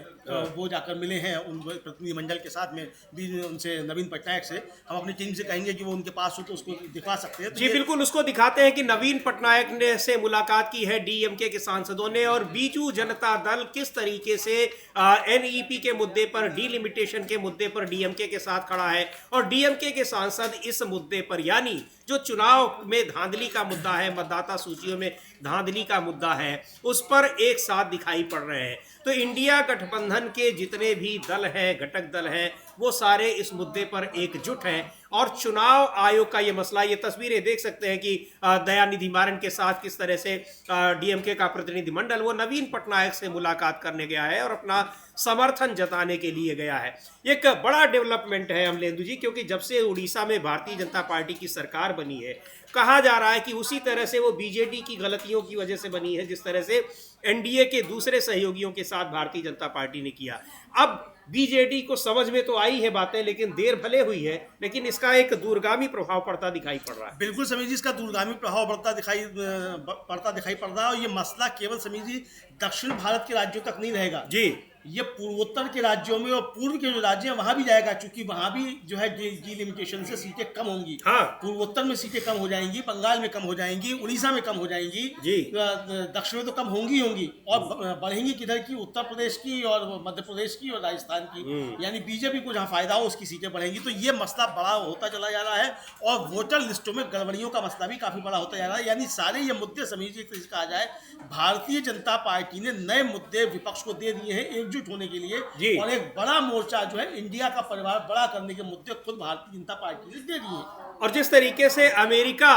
S2: वो जाकर मिले हैं उन प्रतिनिधिमंडल के साथ में भी, उनसे नवीन पटनायक से। हम अपनी टीम से कहेंगे कि वो उनके पास हो तो उसको दिखा सकते हैं। तो
S1: जी बिल्कुल, उसको दिखाते हैं कि नवीन पटनायक ने से मुलाकात की है डीएमके के सांसदों ने और बीजू जनता दल किस तरीके से एनईपी के मुद्दे पर, डीलिमिटेशन के मुद्दे पर डीएमके के साथ खड़ा है और डीएमके के सांसद इस मुद्दे पर, यानी जो चुनाव में धांधली का मुद्दा है, मतदाता सूचियों में धांधली का मुद्दा है, उस पर एक साथ दिखाई पड़ रहे हैं। तो इंडिया गठबंधन के जितने भी दल हैं, घटक दल हैं, वो सारे इस मुद्दे पर एकजुट हैं और चुनाव आयोग का ये मसला, ये तस्वीरें देख सकते हैं कि दयानिधि मारन के साथ किस तरह से डीएमके का प्रतिनिधिमंडल वो नवीन पटनायक से मुलाकात करने गया है और अपना समर्थन जताने के लिए गया है। एक बड़ा डेवलपमेंट है अमलेंदु जी, क्योंकि जब से उड़ीसा में भारतीय जनता पार्टी की सरकार बनी है, कहा जा रहा है कि उसी तरह से वो बीजेडी की गलतियों की वजह से बनी है जिस तरह से एनडीए के दूसरे सहयोगियों के साथ भारतीय जनता पार्टी ने किया। अब बीजेडी को समझ में तो आई है बातें, लेकिन देर भले हुई है, लेकिन इसका एक दूरगामी प्रभाव पड़ता दिखाई पड़ रहा है।
S2: बिल्कुल समीर जी, इसका दूरगामी प्रभाव पड़ता दिखाई पड़ रहा है और ये मसला केवल समीर जी दक्षिण भारत के राज्यों तक नहीं रहेगा
S1: जी,
S2: ये पूर्वोत्तर के राज्यों में और पूर्व के जो राज्य हैं वहां भी जाएगा, क्योंकि वहां भी जो है डिलिमिटेशन से सीटें कम होंगी।
S1: हाँ।
S2: पूर्वोत्तर में सीटें कम हो जाएंगी, बंगाल में कम हो जाएंगी, उड़ीसा में कम हो जाएंगी
S1: जी,
S2: दक्षिण में तो कम होंगी और बढ़ेंगी किधर की, उत्तर प्रदेश की और मध्य प्रदेश की और राजस्थान की, यानी बीजेपी को जहां फायदा हो उसकी सीटें बढ़ेंगी। तो ये मसला बड़ा होता चला जा रहा है और वोटर लिस्टों में गड़बड़ियों का मसला भी काफी बड़ा होता जा रहा है। यानी सारे ये मुद्दे समीर जी कहा जाए, भारतीय जनता पार्टी ने नए मुद्दे विपक्ष को दे दिए हैं एकजुट होने के लिए और एक बड़ा मोर्चा जो है इंडिया का परिवार बड़ा करने के मुद्दे खुद भारतीय जनता पार्टी ने दे दिए।
S1: और जिस तरीके से अमेरिका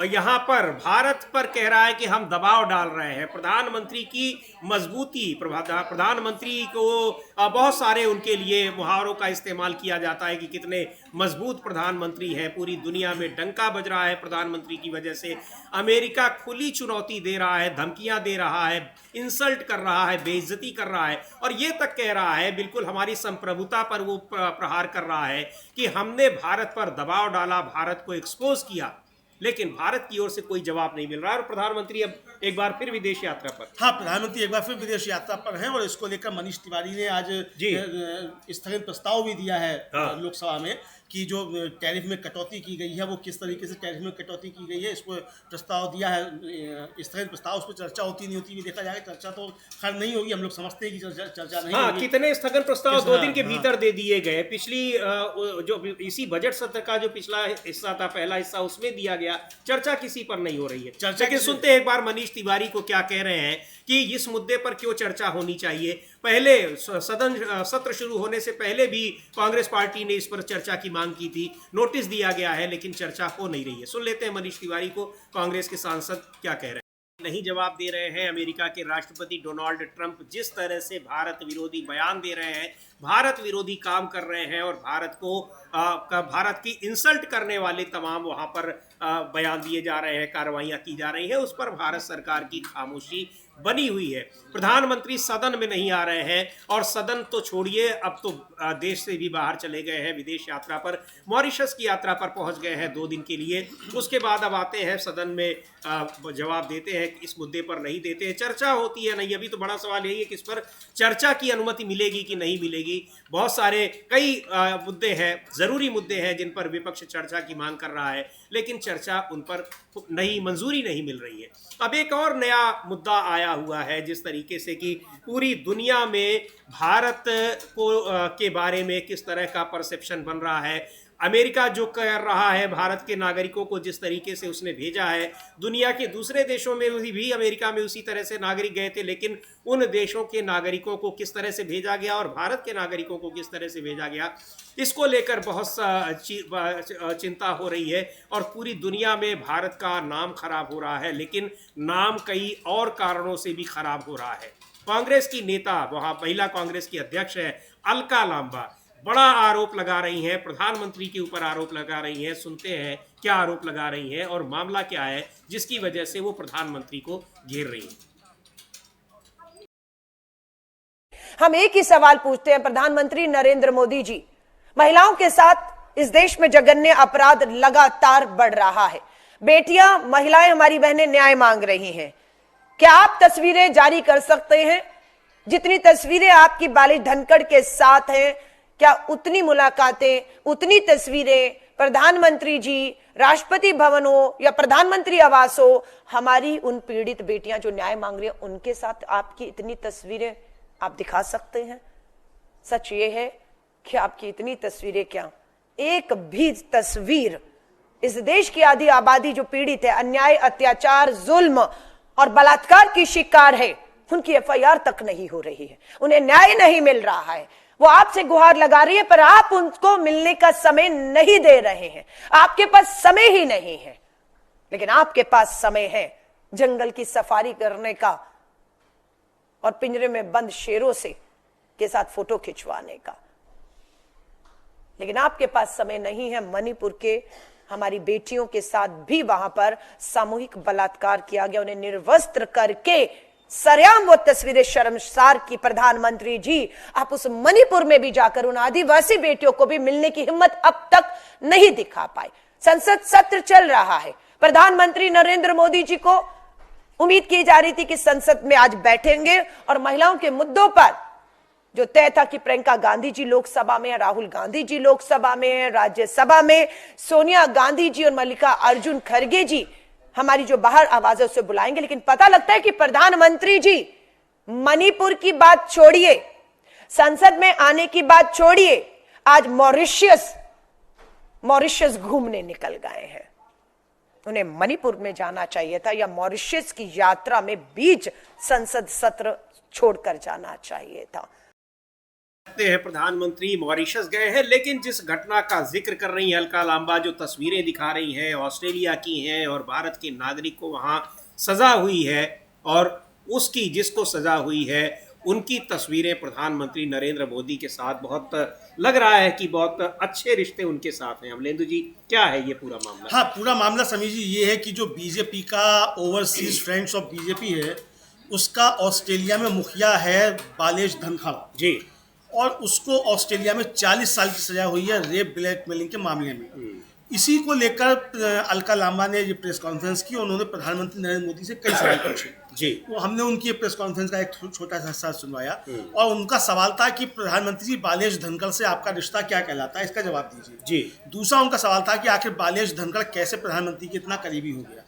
S1: यहाँ पर भारत पर कह रहा है कि हम दबाव डाल रहे हैं, प्रधानमंत्री की मजबूती, प्रधानमंत्री को बहुत सारे उनके लिए मुहावरों का इस्तेमाल किया जाता है कि कितने मजबूत प्रधानमंत्री हैं, पूरी दुनिया में डंका बज रहा है प्रधानमंत्री की वजह से। अमेरिका खुली चुनौती दे रहा है, धमकियां दे रहा है, इंसल्ट कर रहा है, बेइज्जती कर रहा है और ये तक कह रहा है, बिल्कुल हमारी संप्रभुता पर वो प्रहार कर रहा है कि हमने भारत पर दबाव डाला, भारत को एक्सपोज किया, लेकिन भारत की ओर से कोई जवाब नहीं मिल रहा है और प्रधानमंत्री अब एक बार फिर विदेश यात्रा पर।
S2: हाँ, प्रधानमंत्री एक बार फिर विदेश यात्रा पर हैं और इसको लेकर मनीष तिवारी ने आज स्थगन प्रस्ताव भी दिया है लोकसभा में कि जो टैरिफ में कटौती की गई है वो किस तरीके से टैरिफ में कटौती की गई है, इसको प्रस्ताव दिया है, स्थगन प्रस्ताव। उस पर चर्चा होती नहीं होती भी देखा जाए, चर्चा तो खैर नहीं होगी, हम लोग समझते हैं कि चर्चा नहीं होगी।
S1: कितने स्थगन प्रस्ताव 2 दिन के भीतर दे दिए गए। पिछली जो इसी बजट सत्र का जो पिछला हिस्सा था, पहला हिस्सा, उसमें दिया गया, चर्चा किसी पर नहीं हो रही है। लेकिन सुनते हैं एक बार मनीष तिवारी को क्या कह रहे हैं कि इस मुद्दे पर क्यों चर्चा होनी चाहिए। पहले सदन सत्र शुरू होने से पहले भी कांग्रेस पार्टी ने इस पर चर्चा की मांग की थी, नोटिस दिया गया है, लेकिन चर्चा हो नहीं रही है। सुन लेते हैं मनीष तिवारी को, कांग्रेस के सांसद क्या कह रहे हैं। नहीं जवाब दे रहे हैं अमेरिका के राष्ट्रपति डोनाल्ड ट्रंप, जिस तरह से भारत विरोधी बयान दे रहे हैं, भारत विरोधी काम कर रहे हैं और भारत की इंसल्ट करने वाले तमाम वहां पर बयान दिए जा रहे हैं, कार्रवाइयां की जा रही हैं, उस पर भारत सरकार की खामोशी बनी हुई है। प्रधानमंत्री सदन में नहीं आ रहे हैं और सदन तो छोड़िए, अब तो देश से भी बाहर चले गए हैं, विदेश यात्रा पर, मॉरिशस की यात्रा पर पहुंच गए हैं 2 दिन के लिए। उसके बाद अब आते हैं सदन में, जवाब देते हैं, इस मुद्दे पर नहीं देते हैं, चर्चा होती है नहीं। अभी तो बड़ा सवाल यही है कि इस पर चर्चा की अनुमति मिलेगी कि नहीं मिलेगी। बहुत सारे कई मुद्दे हैं, जरूरी मुद्दे हैं जिन पर विपक्ष चर्चा की मांग कर रहा है, लेकिन चर्चा उन पर मंजूरी नहीं मिल रही है। अब एक और नया मुद्दा आया हुआ है, जिस तरीके से कि पूरी दुनिया में भारत के बारे में किस तरह का परसेप्शन बन रहा है। अमेरिका जो कर रहा है, भारत के नागरिकों को जिस तरीके से उसने भेजा है, दुनिया के दूसरे देशों में भी अमेरिका में उसी तरह से नागरिक गए थे, लेकिन उन देशों के नागरिकों को किस तरह से भेजा गया और भारत के नागरिकों को किस तरह से भेजा गया, इसको लेकर बहुत चिंता हो रही है और पूरी दुनिया में भारत का नाम खराब हो रहा है। लेकिन नाम कई और कारणों से भी खराब हो रहा है। कांग्रेस की नेता, वहां महिला कांग्रेस की अध्यक्ष है अलका लांबा, बड़ा आरोप लगा रही हैं, प्रधानमंत्री के ऊपर आरोप लगा रही हैं। सुनते हैं क्या आरोप लगा रही हैं और मामला क्या है जिसकी वजह से वो प्रधानमंत्री को घेर रही हैं।
S5: हम एक ही सवाल पूछते हैं, प्रधानमंत्री नरेंद्र मोदी जी, महिलाओं के साथ इस देश में जघन्य अपराध लगातार बढ़ रहा है। बेटियां, महिलाएं, हमारी बहनें न्याय मांग रही हैं। क्या आप तस्वीरें जारी कर सकते हैं? जितनी तस्वीरें आपकी बालिश धनखड़ के साथ हैं, क्या उतनी मुलाकातें, उतनी तस्वीरें प्रधानमंत्री जी, राष्ट्रपति भवन हो या प्रधानमंत्री आवास हो, हमारी उन पीड़ित बेटियां जो न्याय मांग रही हैं उनके साथ आपकी इतनी तस्वीरें आप दिखा सकते हैं? सच ये है कि आपकी इतनी तस्वीरें क्या, एक भी तस्वीर इस देश की आधी आबादी जो पीड़ित है, अन्याय, अत्याचार, जुल्म और बलात्कार की शिकार है, उनकी एफआईआर तक नहीं हो रही है, उन्हें न्याय नहीं मिल रहा है। वो आपसे गुहार लगा रही है पर आप उनको मिलने का समय नहीं दे रहे हैं। आपके पास समय ही नहीं है, लेकिन आपके पास समय है जंगल की सफारी करने का और पिंजरे में बंद शेरों से के साथ फोटो खिंचवाने का। लेकिन आपके पास समय नहीं है मणिपुर के हमारी बेटियों के साथ भी वहां पर सामूहिक बलात्कार किया गया, उन्हें निर्वस्त्र करके सरेआम वो तस्वीरें शर्मसार की। प्रधानमंत्री जी, आप उस मणिपुर में भी जाकर उन आदिवासी बेटियों को भी मिलने की हिम्मत अब तक नहीं दिखा पाए। संसद सत्र चल रहा है, प्रधानमंत्री नरेंद्र मोदी जी को उम्मीद की जा रही थी कि संसद में आज बैठेंगे और महिलाओं के मुद्दों पर जो तय था कि प्रियंका गांधी जी लोकसभा में है, राहुल गांधी जी लोकसभा में है, राज्यसभा में सोनिया गांधी जी और मल्लिका अर्जुन खड़गे जी हमारी जो बाहर आवाजें उसे बुलाएंगे। लेकिन पता लगता है कि प्रधानमंत्री जी मणिपुर की बात छोड़िए, संसद में आने की बात छोड़िए, आज मॉरिशस घूमने निकल गए हैं। उन्हें मणिपुर में जाना चाहिए था या मॉरिशस की यात्रा में बीच संसद सत्र छोड़कर जाना चाहिए था।
S1: हैं प्रधानमंत्री मॉरिशस गए हैं, लेकिन जिस घटना का जिक्र कर रही है अलका लांबा, जो तस्वीरें दिखा रही हैं ऑस्ट्रेलिया की हैं और भारत के नागरिक को वहां सजा हुई है और उसकी जिसको सजा हुई है उनकी तस्वीरें प्रधानमंत्री नरेंद्र मोदी के साथ, बहुत लग रहा है कि बहुत अच्छे रिश्ते उनके साथ हैं। अमलेंदु जी, क्या है ये पूरा मामला?
S2: हाँ, पूरा मामला समीर जी ये है कि जो बीजेपी का ओवरसीज फ्रेंड्स ऑफ बीजेपी है, उसका ऑस्ट्रेलिया में मुखिया है बालेश धनखड़
S1: जी,
S2: और उसको ऑस्ट्रेलिया में 40 साल की सजा हुई है रेप ब्लैकमेलिंग के मामले में। इसी को लेकर अलका लांबा ने ये प्रेस कॉन्फ्रेंस की, उन्होंने प्रधानमंत्री नरेंद्र मोदी से कई सवाल पूछे
S1: जी।
S2: वो हमने उनकी प्रेस कॉन्फ्रेंस का एक छोटा सा हिस्सा सुनवाया और उनका सवाल था कि प्रधानमंत्री जी, बालेश धनखड़ से आपका रिश्ता क्या कहलाता है, इसका जवाब दीजिए जी। दूसरा उनका सवाल था कि आखिर बालेश धनखड़ कैसे प्रधानमंत्री के इतना करीबी हो गया।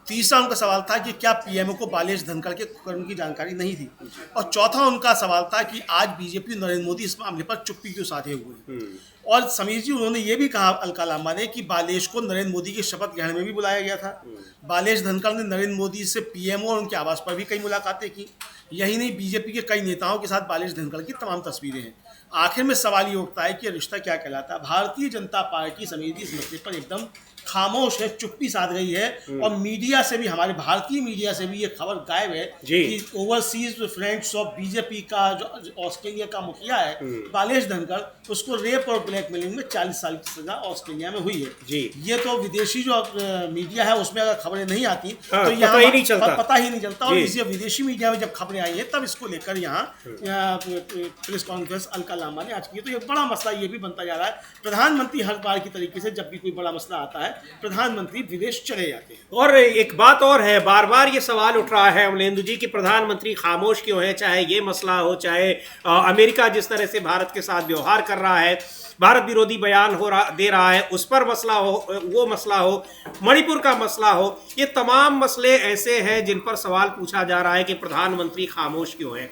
S2: तीसरा उनका सवाल था कि क्या पीएमओ को बालेश धनखड़ के कुकर्म की जानकारी नहीं थी। और चौथा उनका सवाल था कि आज बीजेपी नरेंद्र मोदी इस मामले पर चुप्पी क्यों साधे हुए हैं। और समीर जी, उन्होंने ये भी कहा अलका लांबा ने कि बालेश को नरेंद्र मोदी की शपथ ग्रहण में भी बुलाया गया था। बालेश धनखड़ ने नरेंद्र मोदी से पीएमओ और उनके आवास पर भी कई मुलाकातें की। यही नहीं, बीजेपी के कई नेताओं के साथ बालेश धनखड़ की तमाम तस्वीरें हैं। आखिर में सवाल ये उठता है कि रिश्ता क्या कहलाता है। भारतीय जनता पार्टी समीर जी इस मसले पर एकदम खामोश है, चुप्पी साध गई है। और मीडिया से भी, हमारे भारतीय मीडिया से भी ये खबर गायब है कि ओवरसीज फ्रेंड्स ऑफ बीजेपी का जो ऑस्ट्रेलिया का मुखिया है बालेश धनखड़, उसको रेप और ब्लैकमेलिंग में 40 साल की सजा ऑस्ट्रेलिया में हुई है। ये तो विदेशी जो मीडिया है उसमें अगर खबरें नहीं आती तो यहाँ पता ही नहीं चलता। और इसी विदेशी मीडिया में जब खबरें आई है तब इसको लेकर यहाँ प्रेस कॉन्फ्रेंस अलका लांबा ने आज की। तो ये बड़ा मसला ये भी बनता जा रहा है। प्रधानमंत्री हर बार की तरीके से जब भी कोई बड़ा मसला आता है प्रधानमंत्री विदेश चले जाते हैं।
S1: और एक बात और है, बार बार ये सवाल उठ रहा है अमलेंदु जी कि प्रधानमंत्री खामोश क्यों है, चाहे ये मसला हो, चाहे अमेरिका जिस तरह से भारत के साथ व्यवहार कर रहा है, भारत विरोधी बयान दे रहा है, उस पर मसला हो, वो मसला हो, मणिपुर का मसला हो, ये तमाम मसले ऐसे हैं जिन पर सवाल पूछा जा रहा है कि प्रधानमंत्री खामोश क्यों है।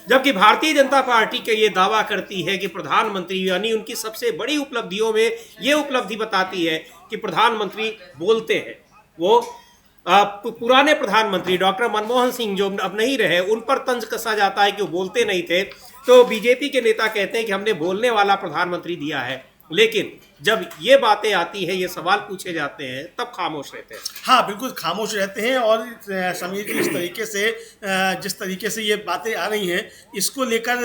S1: जबकि भारतीय जनता पार्टी के ये दावा करती है कि प्रधानमंत्री, यानी उनकी सबसे बड़ी उपलब्धियों में ये उपलब्धि बताती है कि प्रधानमंत्री बोलते हैं। वो पुराने प्रधानमंत्री डॉक्टर मनमोहन सिंह जो अब नहीं रहे, उन पर तंज कसा जाता है कि वो बोलते नहीं थे। तो बीजेपी के नेता कहते हैं कि हमने बोलने वाला प्रधानमंत्री दिया है, लेकिन जब ये बातें आती हैं, ये सवाल पूछे जाते हैं, तब खामोश रहते हैं।
S2: हाँ, बिल्कुल खामोश रहते हैं। और समीर जी, जिस तरीके से ये बातें आ रही हैं, इसको लेकर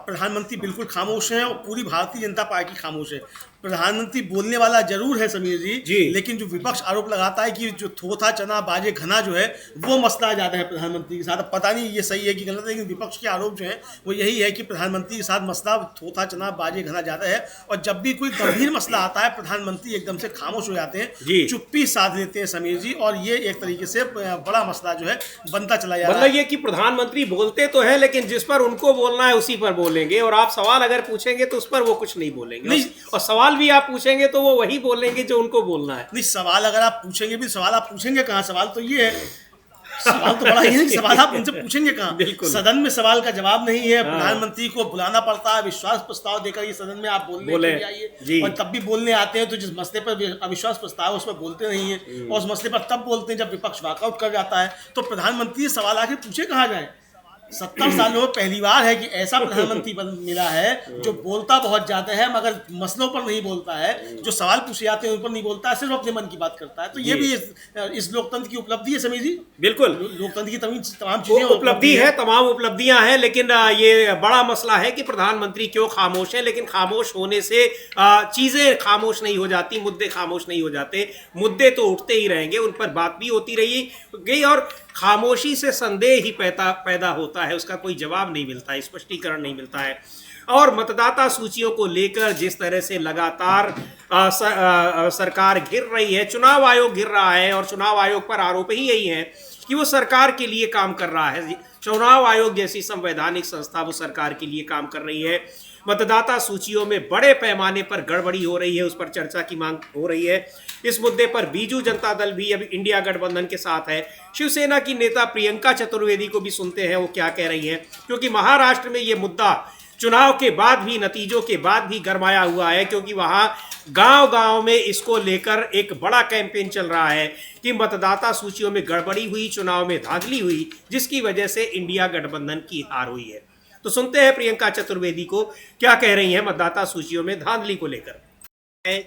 S2: प्रधानमंत्री बिल्कुल खामोश हैं और पूरी भारतीय जनता पार्टी खामोश है। प्रधानमंत्री बोलने वाला जरूर है समीर जी, लेकिन जो विपक्ष आरोप लगाता है कि जो थोथा चना बाजे घना जो है वो मसला ज्यादा है प्रधानमंत्री के साथ। अब पता नहीं ये सही है कि गलत है, लेकिन विपक्ष के आरोप जो है वो यही है कि प्रधानमंत्री के साथ मसला थोथा चना बाजे घना ज्यादा है। और जब भी कोई गंभीर मसला आता है प्रधानमंत्री एकदम से खामोश हो जाते हैं, चुप्पी साध लेते हैं समीर जी। और ये एक तरीके से बड़ा मसला जो है बनता चला जा रहा है।
S1: मतलब ये कि प्रधानमंत्री बोलते तो है, लेकिन जिस पर उनको बोलना है उसी पर बोलेंगे, और आप सवाल अगर पूछेंगे तो उस पर वो कुछ नहीं बोलेंगे। और सवाल भी आप पूछेंगे तो वो वही बोलेंगे जो उनको बोलना है।
S2: नहीं, सवाल अगर आप पूछेंगे भी, सवाल आप पूछेंगे कहाँ? सवाल तो ये है, सवाल तो बड़ा ही है, सवाल आप उनसे पूछेंगे कहाँ? सदन में सवाल का जवाब नहीं है, प्रधानमंत्री को बुलाना पड़ता है, विश्वास प्रस्ताव देकर ये सदन में आप बोलने आइए, और तब भी बोलने आते हैं तो जिस मसले पर अविश्वास प्रस्ताव है उस पर बोलते नहीं है, और उस मसले पर तब बोलते हैं जब विपक्ष वॉकआउट कर जाता है। तो प्रधानमंत्री सवाल आके पूछे कहाँ जाए? 70 सालों में पहली बार है कि ऐसा प्रधानमंत्री मिला है जो बोलता बहुत ज्यादा है मगर मसलों पर नहीं बोलता है, जो सवाल पूछे जाते हैं उन पर नहीं बोलता है, सिर्फ अपने मन की बात करता है। तो ये भी इस लोकतंत्र की उपलब्धि है समीर जी।
S1: बिल्कुल,
S2: लोकतंत्र की तमाम चीजें
S1: उपलब्धि है, तमाम उपलब्धियां हैं, लेकिन ये बड़ा मसला है कि प्रधानमंत्री क्यों खामोश है। लेकिन खामोश होने से चीजें खामोश नहीं हो जाती, मुद्दे खामोश नहीं हो जाते, मुद्दे तो उठते ही रहेंगे, उन पर बात भी होती गई, और खामोशी से संदेह ही पैदा होता है, उसका कोई जवाब नहीं मिलता है, स्पष्टीकरण नहीं मिलता है। और मतदाता सूचियों को लेकर जिस तरह से लगातार सरकार घिर रही है, चुनाव आयोग घिर रहा है, और चुनाव आयोग पर आरोप ही यही है कि वो सरकार के लिए काम कर रहा है। चुनाव आयोग जैसी संवैधानिक संस्था वो सरकार के लिए काम कर रही है। मतदाता सूचियों में बड़े पैमाने पर गड़बड़ी हो रही है, उस पर चर्चा की मांग हो रही है। इस मुद्दे पर बीजू जनता दल भी अब इंडिया गठबंधन के साथ है। शिवसेना की नेता प्रियंका चतुर्वेदी को भी सुनते हैं वो क्या कह रही हैं, क्योंकि महाराष्ट्र में ये मुद्दा चुनाव के बाद भी, नतीजों के बाद भी गरमाया हुआ है, क्योंकि वहां गांव-गांव में इसको लेकर एक बड़ा कैंपेन चल रहा है कि मतदाता सूचियों में गड़बड़ी हुई, चुनाव में धांधली हुई, जिसकी वजह से इंडिया गठबंधन की हार हुई है। तो सुनते हैं प्रियंका चतुर्वेदी को क्या कह रही हैं मतदाता सूचियों में धांधली को लेकर।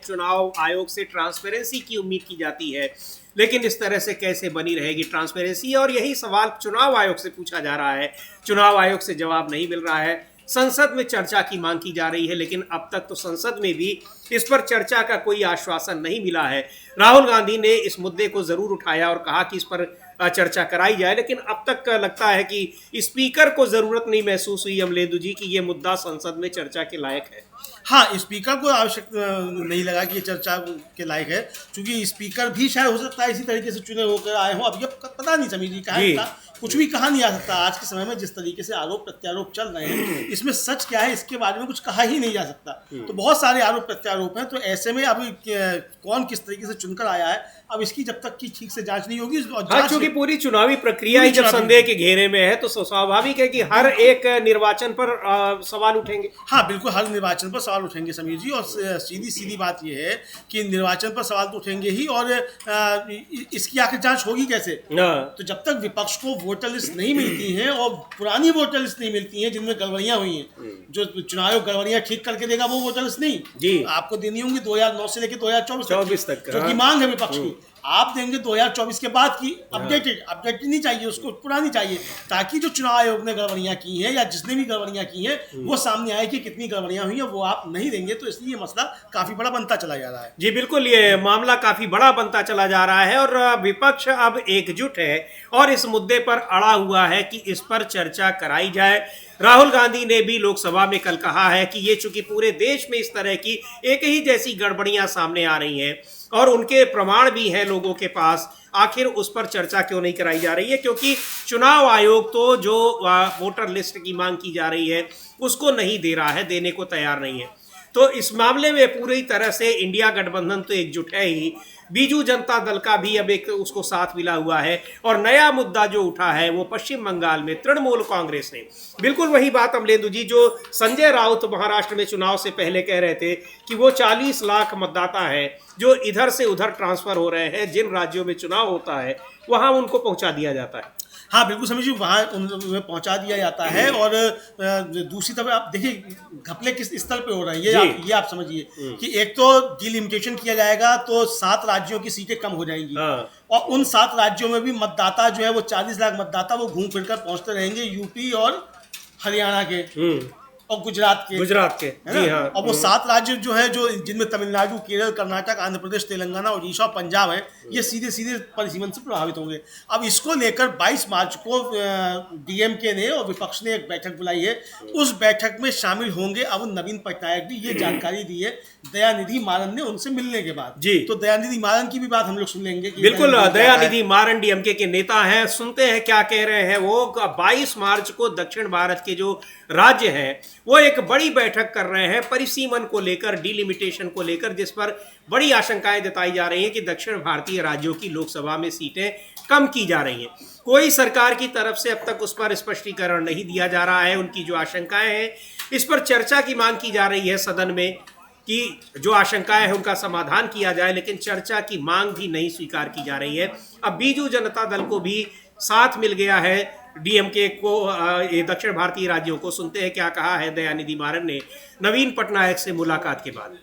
S1: चुनाव आयोग से ट्रांसपेरेंसी की उम्मीद की जाती है, लेकिन इस तरह से कैसे बनी रहेगी ट्रांसपेरेंसी, और यही सवाल चुनाव आयोग से पूछा जा रहा है। चुनाव आयोग से जवाब नहीं मिल रहा है। संसद में चर्चा की मांग की जा रही है, लेकिन अब तक तो संसद में भी इस पर चर्चा का कोई आश्वासन नहीं मिला है। राहुल गांधी ने इस मुद्दे को जरूर उठाया और कहा कि इस पर चर्चा कराई जाए, लेकिन अब तक लगता है कि स्पीकर को जरूरत नहीं महसूस हुई अमलेंदु जी कि ये मुद्दा संसद में चर्चा के लायक है।
S2: हाँ, स्पीकर को आवश्यक नहीं लगा कि ये चर्चा के लायक है, क्योंकि स्पीकर भी शायद हो सकता है इसी तरीके से चुने होकर आए हों। अब ये पता नहीं समीर जी, कुछ भी कहा नहीं जा सकता। आज के समय में जिस तरीके से आरोप प्रत्यारोप चल रहे हैं, इसमें सच क्या है इसके बारे में कुछ कहा ही नहीं जा सकता। तो बहुत सारे आरोप प्रत्यारोप हैं, तो ऐसे में अभी कौन किस तरीके से चुनकर आया है, अब इसकी जब तक की ठीक से जांच नहीं होगी।
S1: क्योंकि पूरी चुनावी प्रक्रिया ही जब संदेह के घेरे में है, तो स्वाभाविक है कि हर एक निर्वाचन पर सवाल उठेंगे।
S2: हाँ, बिल्कुल, हर निर्वाचन पर सवाल उठेंगे समीर जी। और सीधी बात यह है कि निर्वाचन पर सवाल तो उठेंगे ही, और इसकी आखिर जांच होगी कैसे? तो जब तक विपक्ष को वोटर लिस्ट नहीं मिलती हैं और पुरानी वोटर लिस्ट नहीं मिलती हैं जिनमें गड़बड़ियां हुई हैं, जो चुनाव आयोग गड़बड़ियां ठीक करके देगा वो वोटर लिस्ट नहीं
S1: जी
S2: आपको देनी होंगी 2009 से लेकर 2024
S1: तक,
S2: जो कि मांग है विपक्ष की। आप देंगे 2024 के बाद की अपडेटेड नहीं चाहिए, उसको पुरानी चाहिए, ताकि जो चुनाव आयोग ने गड़बड़ियां की हैं या जिसने भी गड़बड़ियां की हैं वो सामने आए कि कितनी गड़बड़ियां हुई हैं। वो आप नहीं देंगे तो इसलिए ये मसला काफी बड़ा बनता चला जा रहा है।
S1: जी बिल्कुल, ये मामला काफी बड़ा बनता चला जा रहा है और विपक्ष अब एकजुट है और इस मुद्दे पर अड़ा हुआ है कि इस पर चर्चा कराई जाए। राहुल गांधी ने भी लोकसभा में कल कहा है कि ये चूंकि पूरे देश में इस तरह की एक ही जैसी गड़बड़ियां सामने आ रही हैं और उनके प्रमाण भी हैं लोगों के पास, आखिर उस पर चर्चा क्यों नहीं कराई जा रही है, क्योंकि चुनाव आयोग तो जो वोटर लिस्ट की मांग की जा रही है उसको नहीं दे रहा है, देने को तैयार नहीं है। तो इस मामले में पूरी तरह से इंडिया गठबंधन तो एकजुट है ही, बीजू जनता दल का भी अब एक उसको साथ मिला हुआ है और नया मुद्दा जो उठा है वो पश्चिम बंगाल में तृणमूल कांग्रेस ने, बिल्कुल वही बात अमलेंदु जी जो संजय राउत महाराष्ट्र में चुनाव से पहले कह रहे थे कि वो 40 लाख मतदाता है जो इधर से उधर ट्रांसफर हो रहे हैं, जिन राज्यों में चुनाव होता है वहां उनको पहुंचा दिया जाता है।
S2: हाँ बिल्कुल समझिए, वहाँ उन्हें पहुंचा दिया जाता है और दूसरी तरफ आप देखिए घपले किस स्तर पे हो रहे हैं ये आप समझिए कि एक तो डिलिमिटेशन किया जाएगा तो 7 राज्यों की सीटें कम हो जाएंगी और उन 7 राज्यों में भी मतदाता जो है वो 40 लाख मतदाता वो घूम फिर कर पहुंचते रहेंगे यूपी और हरियाणा के और गुजरात के
S1: जी हाँ।
S2: और वो 7 राज्य जो है जो जिनमें तमिलनाडु, केरल, कर्नाटक, आंध्र प्रदेश, तेलंगाना, उड़ीसा और पंजाब है, ये सीधे सीधे परिसीमन से प्रभावित होंगे। अब इसको लेकर 22 मार्च को डीएमके ने और विपक्ष ने एक बैठक बुलाई है, उस बैठक में शामिल होंगे। अब नवीन पटनायक भी ये जानकारी दी है दयानिधि मारन ने उनसे मिलने के बाद जी। तो दयानिधि मारन की भी बात हम लोग सुन लेंगे।
S1: बिल्कुल, दयानिधि मारन डीएमके के नेता हैं, सुनते हैं क्या कह रहे हैं वो। 22 मार्च को दक्षिण भारत के जो राज्य हैं वो एक बड़ी बैठक कर रहे हैं परिसीमन को लेकर, डिलिमिटेशन को लेकर, जिस पर बड़ी आशंकाएं जताई जा रही हैं कि दक्षिण भारतीय राज्यों की लोकसभा में सीटें कम की जा रही हैं। कोई सरकार की तरफ से अब तक उस पर स्पष्टीकरण नहीं दिया जा रहा है। उनकी जो आशंकाएं हैं इस पर चर्चा की मांग की जा रही है सदन में कि जो आशंकाएं हैं उनका समाधान किया जाए, लेकिन चर्चा की मांग भी नहीं स्वीकार की जा रही है। अब बीजू जनता दल को भी साथ मिल गया है डीएमके को, ये दक्षिण भारतीय राज्यों को। सुनते हैं क्या कहा है दयानिधि मारन ने नवीन पटनायक से मुलाकात के बाद।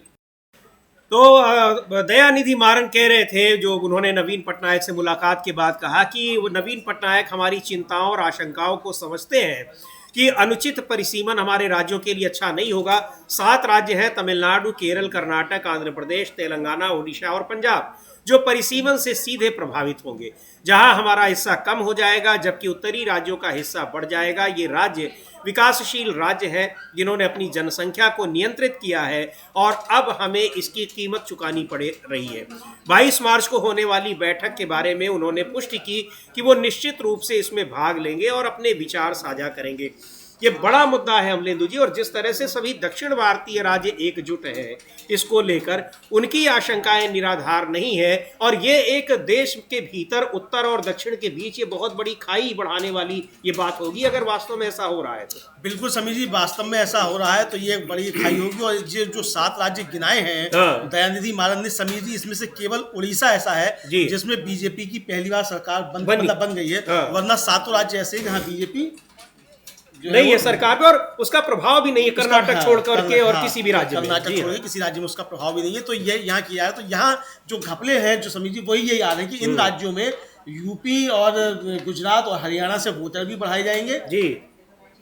S1: तो दयानिधि मारन कह रहे थे, जो उन्होंने नवीन पटनायक से मुलाकात के बाद कहा कि वो नवीन पटनायक हमारी चिंताओं और आशंकाओं को समझते हैं कि अनुचित परिसीमन हमारे राज्यों के लिए अच्छा नहीं होगा। 7 राज्य हैं, तमिलनाडु, केरल, कर्नाटक, आंध्र प्रदेश, तेलंगाना, उड़ीसा और पंजाब, जो परिसीमन से सीधे प्रभावित होंगे, जहां हमारा हिस्सा कम हो जाएगा जबकि उत्तरी राज्यों का हिस्सा बढ़ जाएगा। ये राज्य विकासशील राज्य हैं जिन्होंने अपनी जनसंख्या को नियंत्रित किया है और अब हमें इसकी कीमत चुकानी पड़ रही है। 22 मार्च को होने वाली बैठक के बारे में उन्होंने पुष्टि की कि वो निश्चित रूप से इसमें भाग लेंगे और अपने विचार साझा करेंगे। ये बड़ा मुद्दा है अमलेंदु जी, और जिस तरह से सभी दक्षिण भारतीय राज्य एकजुट हैं इसको लेकर, उनकी आशंकाएं निराधार नहीं है और ये एक देश के भीतर उत्तर और दक्षिण के बीच ये बहुत बड़ी खाई बढ़ाने वाली ये बात होगी अगर वास्तव में ऐसा हो रहा है तो।
S2: बिल्कुल समीर जी, वास्तव में ऐसा हो रहा है तो ये एक बड़ी खाई होगी। और ये जो 7 राज्य गिनाए हैं दयानिधि मारन ने, समीर जी, इसमें से केवल उड़ीसा ऐसा है जिसमें बीजेपी की पहली बार सरकार बन गई है, वरना 7 राज्य ऐसे जहाँ बीजेपी
S1: नहीं है सरकार पे और उसका प्रभाव भी नहीं है कर्नाटक छोड़ करके और किसी भी राज्य में,
S2: कर्नाटक छोड़ के किसी राज्य में उसका प्रभाव भी नहीं है। तो ये यहाँ किया है, तो यहाँ जो घपले हैं जो समीर जी वही यही आ रहे हैं कि इन राज्यों में यूपी और गुजरात और हरियाणा से वोटर भी बढ़ाए जाएंगे जी।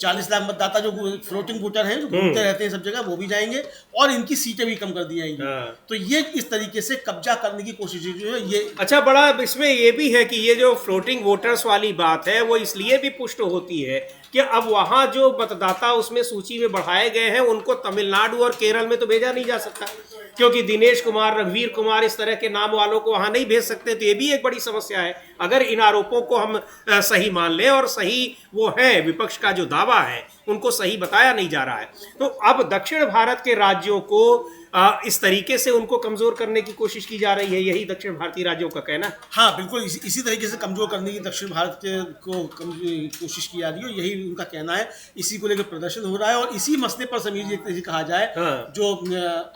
S2: 40 लाख मतदाता जो फ्लोटिंग वोटर हैं जो घूमते रहते हैं सब जगह, वो भी जाएंगे और इनकी सीटें भी कम कर दी जाएंगी। तो ये इस तरीके से कब्जा करने की कोशिश जो है ये
S1: अच्छा बड़ा इसमें ये भी है कि ये जो फ्लोटिंग वोटर्स वाली बात है वो इसलिए भी पुष्ट होती है कि अब वहां जो मतदाता उसमें सूची में बढ़ाए गए हैं उनको तमिलनाडु और केरल में तो भेजा नहीं जा सकता, क्योंकि दिनेश कुमार, रघुवीर कुमार, इस तरह के नाम वालों को वहां नहीं भेज सकते। तो ये भी एक बड़ी समस्या है अगर इन आरोपों को हम सही मान लें, और सही वो है, विपक्ष का जो दावा है उनको सही बताया नहीं जा रहा है। तो अब दक्षिण भारत के राज्यों को इस तरीके से उनको कमजोर करने की कोशिश की जा रही है, यही दक्षिण भारतीय राज्यों का कहना है।
S2: हाँ बिल्कुल, इसी तरीके से कमजोर करने की दक्षिण भारत को कोशिश की जा रही है, यही उनका कहना है। इसी को लेकर प्रदर्शन हो रहा है और इसी मसले पर समीर जी एक तरीके से कहा जाए जो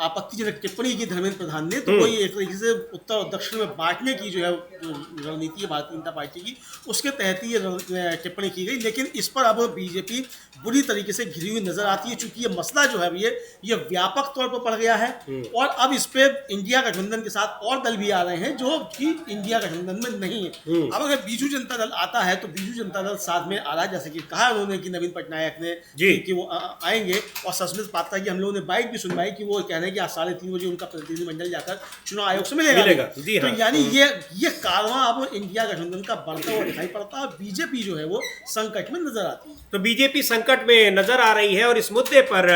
S2: आपत्तिजनक टिप्पणी की धर्मेंद्र प्रधान ने, तो वही एक तरीके से उत्तर और दक्षिण में बांटने की जो है रणनीति है भारतीय जनता पार्टी की, उसके तहत ही ये टिप्पणी की गई। लेकिन इस पर अब बीजेपी बुरी तरीके से घिरी हुई नजर आती है, चूंकि ये मसला जो है ये व्यापक तौर पर बढ़ गया है और अब इस पे इंडिया गठबंधन के साथ और दल भी आ रहे हैं जो कि इंडिया गठबंधन में नहीं है। अब अगर बीजू जनता दल आता है तो बीजू जनता दल साथ में आ रहा है, जैसे कि कहा उन्होंने कि नवीन पटनायक ने कि वो आएंगे, और सस्मित पात्रा की हम लोगों ने बाइक भी सुनवाई कि वो कह रहे हैं कि आज 3:30 बजे उनका प्रतिनिधिमंडल जाकर चुनाव आयोग से मिलेगा। तो यानी ये कारवां अब इंडिया गठबंधन का बढ़ता हुआ दिखाई पड़ता है, बीजेपी जो है वो संकट में नजर आती है।
S1: तो बीजेपी संकट में नजर आ रही है और इस मुद्दे पर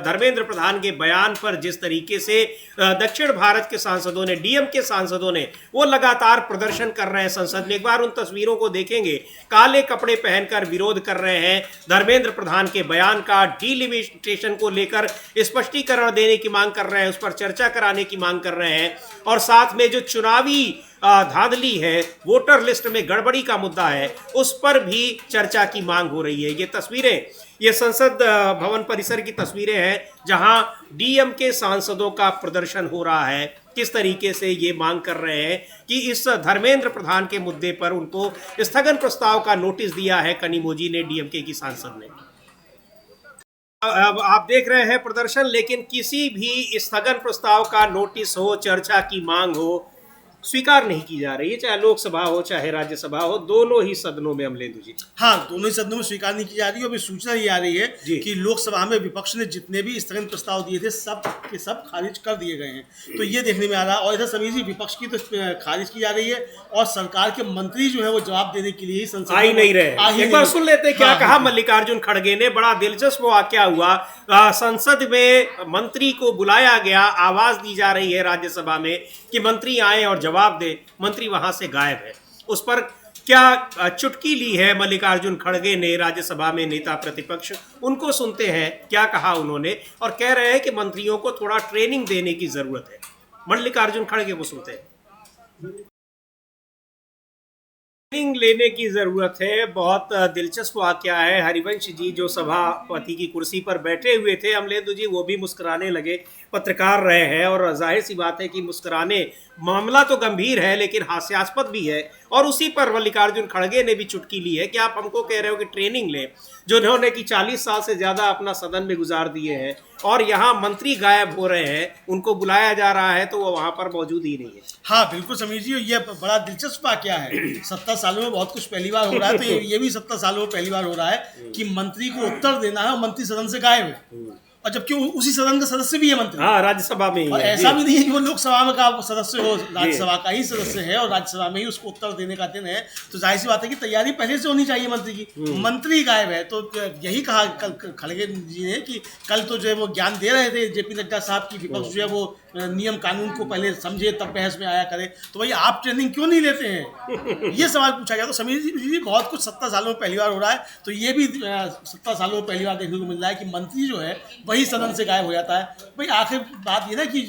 S1: धर्मेंद्र प्रधान के बयान पर जिस तरीके से दक्षिण भारत के सांसदों ने, डीएम के सांसदों ने, वो लगातार प्रदर्शन कर रहे हैं संसद में। एक बार उन तस्वीरों को देखेंगे, काले कपड़े पहनकर विरोध कर रहे हैं धर्मेंद्र प्रधान के बयान का, डीलिमिटेशन को लेकर स्पष्टीकरण देने की मांग कर रहे हैं, उस पर चर्चा कराने की मांग कर रहे हैं और साथ में जो चुनावी धांधली है, वोटर लिस्ट में गड़बड़ी का मुद्दा है, उस पर भी चर्चा की मांग हो रही है। ये तस्वीरें, ये संसद भवन परिसर की तस्वीरें हैं जहां डीएम के सांसदों का प्रदर्शन हो रहा है। किस तरीके से ये मांग कर रहे हैं कि इस धर्मेंद्र प्रधान के मुद्दे पर उनको स्थगन प्रस्ताव का नोटिस दिया है कनिमोझी ने, डीएमके की सांसद ने। अब आप देख रहे हैं प्रदर्शन, लेकिन किसी भी स्थगन प्रस्ताव का नोटिस हो, चर्चा की मांग हो, स्वीकार नहीं की जा रही है, चाहे लोकसभा हो चाहे राज्यसभा हो, दोनों ही सदनों में। अमलेंदु जी,
S2: हाँ, दोनों ही सदनों में स्वीकार नहीं की जा रही है। अभी सूचना ये आ रही है कि लोकसभा में विपक्ष ने जितने भी स्थगन प्रस्ताव दिए थे सब के सब खारिज कर दिए गए हैं, तो ये देखने में आ रहा है। और इधर समीर जी, विपक्ष की तो खारिज की जा रही है और सरकार के मंत्री जो है वो जवाब देने के लिए संसद
S1: आ ही नहीं रहे। एक बार सुन लेते क्या कहा मल्लिकार्जुन खड़गे ने। बड़ा दिलचस्प वाकया हुआ, संसद में मंत्री को बुलाया गया, आवाज दी जा रही है राज्यसभा में कि मंत्री आए और जवाब दे, मंत्री वहां से गायब है। उस पर क्या चुटकी ली है मल्लिकार्जुन खड़गे ने राज्यसभा में, नेता प्रतिपक्ष, उनको सुनते हैं क्या कहा उन्होंने, और कह रहे हैं कि मंत्रियों को थोड़ा ट्रेनिंग देने की जरूरत है। मल्लिकार्जुन खड़गे को सुनते हैं। ट्रेनिंग लेने की जरूरत है। बहुत दिलचस्प वाकया है। हरिवंश जी जो सभापति की कुर्सी पर बैठे हुए थे, अमलेंदु जी, वो भी मुस्कुराने लगे, पत्रकार रहे हैं, और जाहिर सी बात है कि मुस्कुराने, मामला तो गंभीर है लेकिन हास्यास्पद भी है। और उसी पर मल्लिकार्जुन खड़गे ने भी चुटकी ली है कि आप हमको कह रहे हो कि ट्रेनिंग लें, जो उन्होंने कि 40 साल से ज्यादा अपना सदन में गुजार दिए हैं, और यहाँ मंत्री गायब हो रहे हैं, उनको बुलाया जा रहा है तो वो वहां पर मौजूद ही नहीं है।
S2: हाँ बिल्कुल समीर जी, ये बड़ा दिलचस्प वाकया है। 70 सालों में बहुत कुछ पहली बार हो रहा है, तो ये भी 70 सालों में पहली बार हो रहा है कि मंत्री को उत्तर देना है और मंत्री सदन से गायब है, और जबकि उसी सदन का सदस्य भी है मंत्री।
S1: हाँ, राज्यसभा में ही
S2: और ऐसा भी नहीं है कि वो लोकसभा में का सदस्य हो, राज्यसभा का ही सदस्य है और राज्यसभा में ही उसको उत्तर देने का दिन है, तो जाहिर सी बात है कि तैयारी पहले से होनी चाहिए मंत्री की। मंत्री गायब है, तो यही कहा कल खड़गे जी ने कि कल तो जो है वो ज्ञान दे रहे थे जेपी नड्डा साहब की विपक्ष जो है वो नियम कानून को पहले समझे तब बहस में आया करे, तो भाई आप ट्रेनिंग क्यों नहीं लेते हैं, ये सवाल पूछा गया। तो समीर जी, बहुत कुछ 70 सालों में पहली बार हो रहा है, तो ये भी 70 सालों में पहली बार देखने को मिल रहा है कि मंत्री जो है वही सदन से गायब हो जाता है। भाई आखिर बात ये ना कि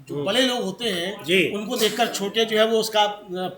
S2: जो बड़े लोग होते हैं उनको देखकर छोटे जो है वो उसका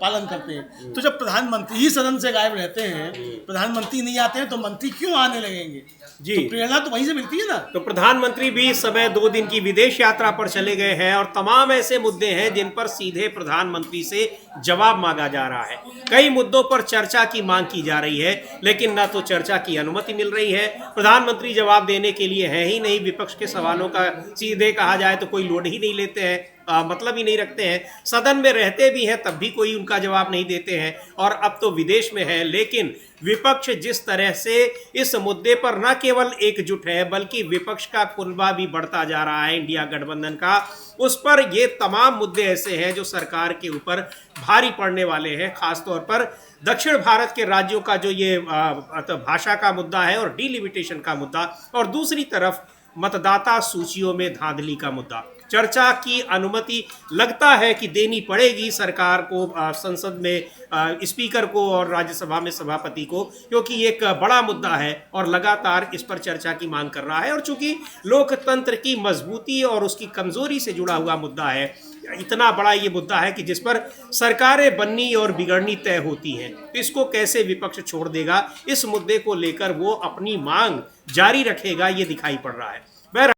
S2: पालन करते हैं, तो जब प्रधानमंत्री ही सदन से गायब रहते हैं, प्रधानमंत्री नहीं आते हैं, तो मंत्री क्यों आने लगेंगे जी? तो प्रेरणा तो वहीं से मिलती है ना।
S1: तो प्रधानमंत्री भी इस समय 2 दिन की विदेश यात्रा पर चले गए हैं और तमाम ऐसे मुद्दे हैं जिन पर सीधे प्रधानमंत्री से जवाब मांगा जा रहा है। कई मुद्दों पर चर्चा की मांग की जा रही है, लेकिन न तो चर्चा की अनुमति मिल रही है, प्रधानमंत्री जवाब देने के लिए है ही नहीं। विपक्ष के सवालों का सीधे कहा जाए तो कोई लोड ही नहीं लेते हैं, मतलब ही नहीं रखते हैं। सदन में रहते भी हैं तब भी कोई उनका जवाब नहीं देते हैं, और अब तो विदेश में है। लेकिन विपक्ष जिस तरह से इस मुद्दे पर न केवल एकजुट है बल्कि विपक्ष का कुनबा भी बढ़ता जा रहा है इंडिया गठबंधन का, उस पर ये तमाम मुद्दे ऐसे हैं जो सरकार के ऊपर भारी पड़ने वाले हैं। खासतौर पर दक्षिण भारत के राज्यों का जो ये भाषा का मुद्दा है और डिलिमिटेशन का मुद्दा, और दूसरी तरफ मतदाता सूचियों में धांधली का मुद्दा। चर्चा की अनुमति लगता है कि देनी पड़ेगी सरकार को, संसद में स्पीकर को और राज्यसभा में सभापति को, क्योंकि एक बड़ा मुद्दा है और लगातार इस पर चर्चा की मांग कर रहा है। और चूंकि लोकतंत्र की मजबूती और उसकी कमजोरी से जुड़ा हुआ मुद्दा है, इतना बड़ा ये मुद्दा है कि जिस पर सरकारें बननी और बिगड़नी तय होती हैं, तो इसको कैसे विपक्ष छोड़ देगा, इस मुद्दे को लेकर वो अपनी मांग जारी रखेगा, ये दिखाई पड़ रहा है।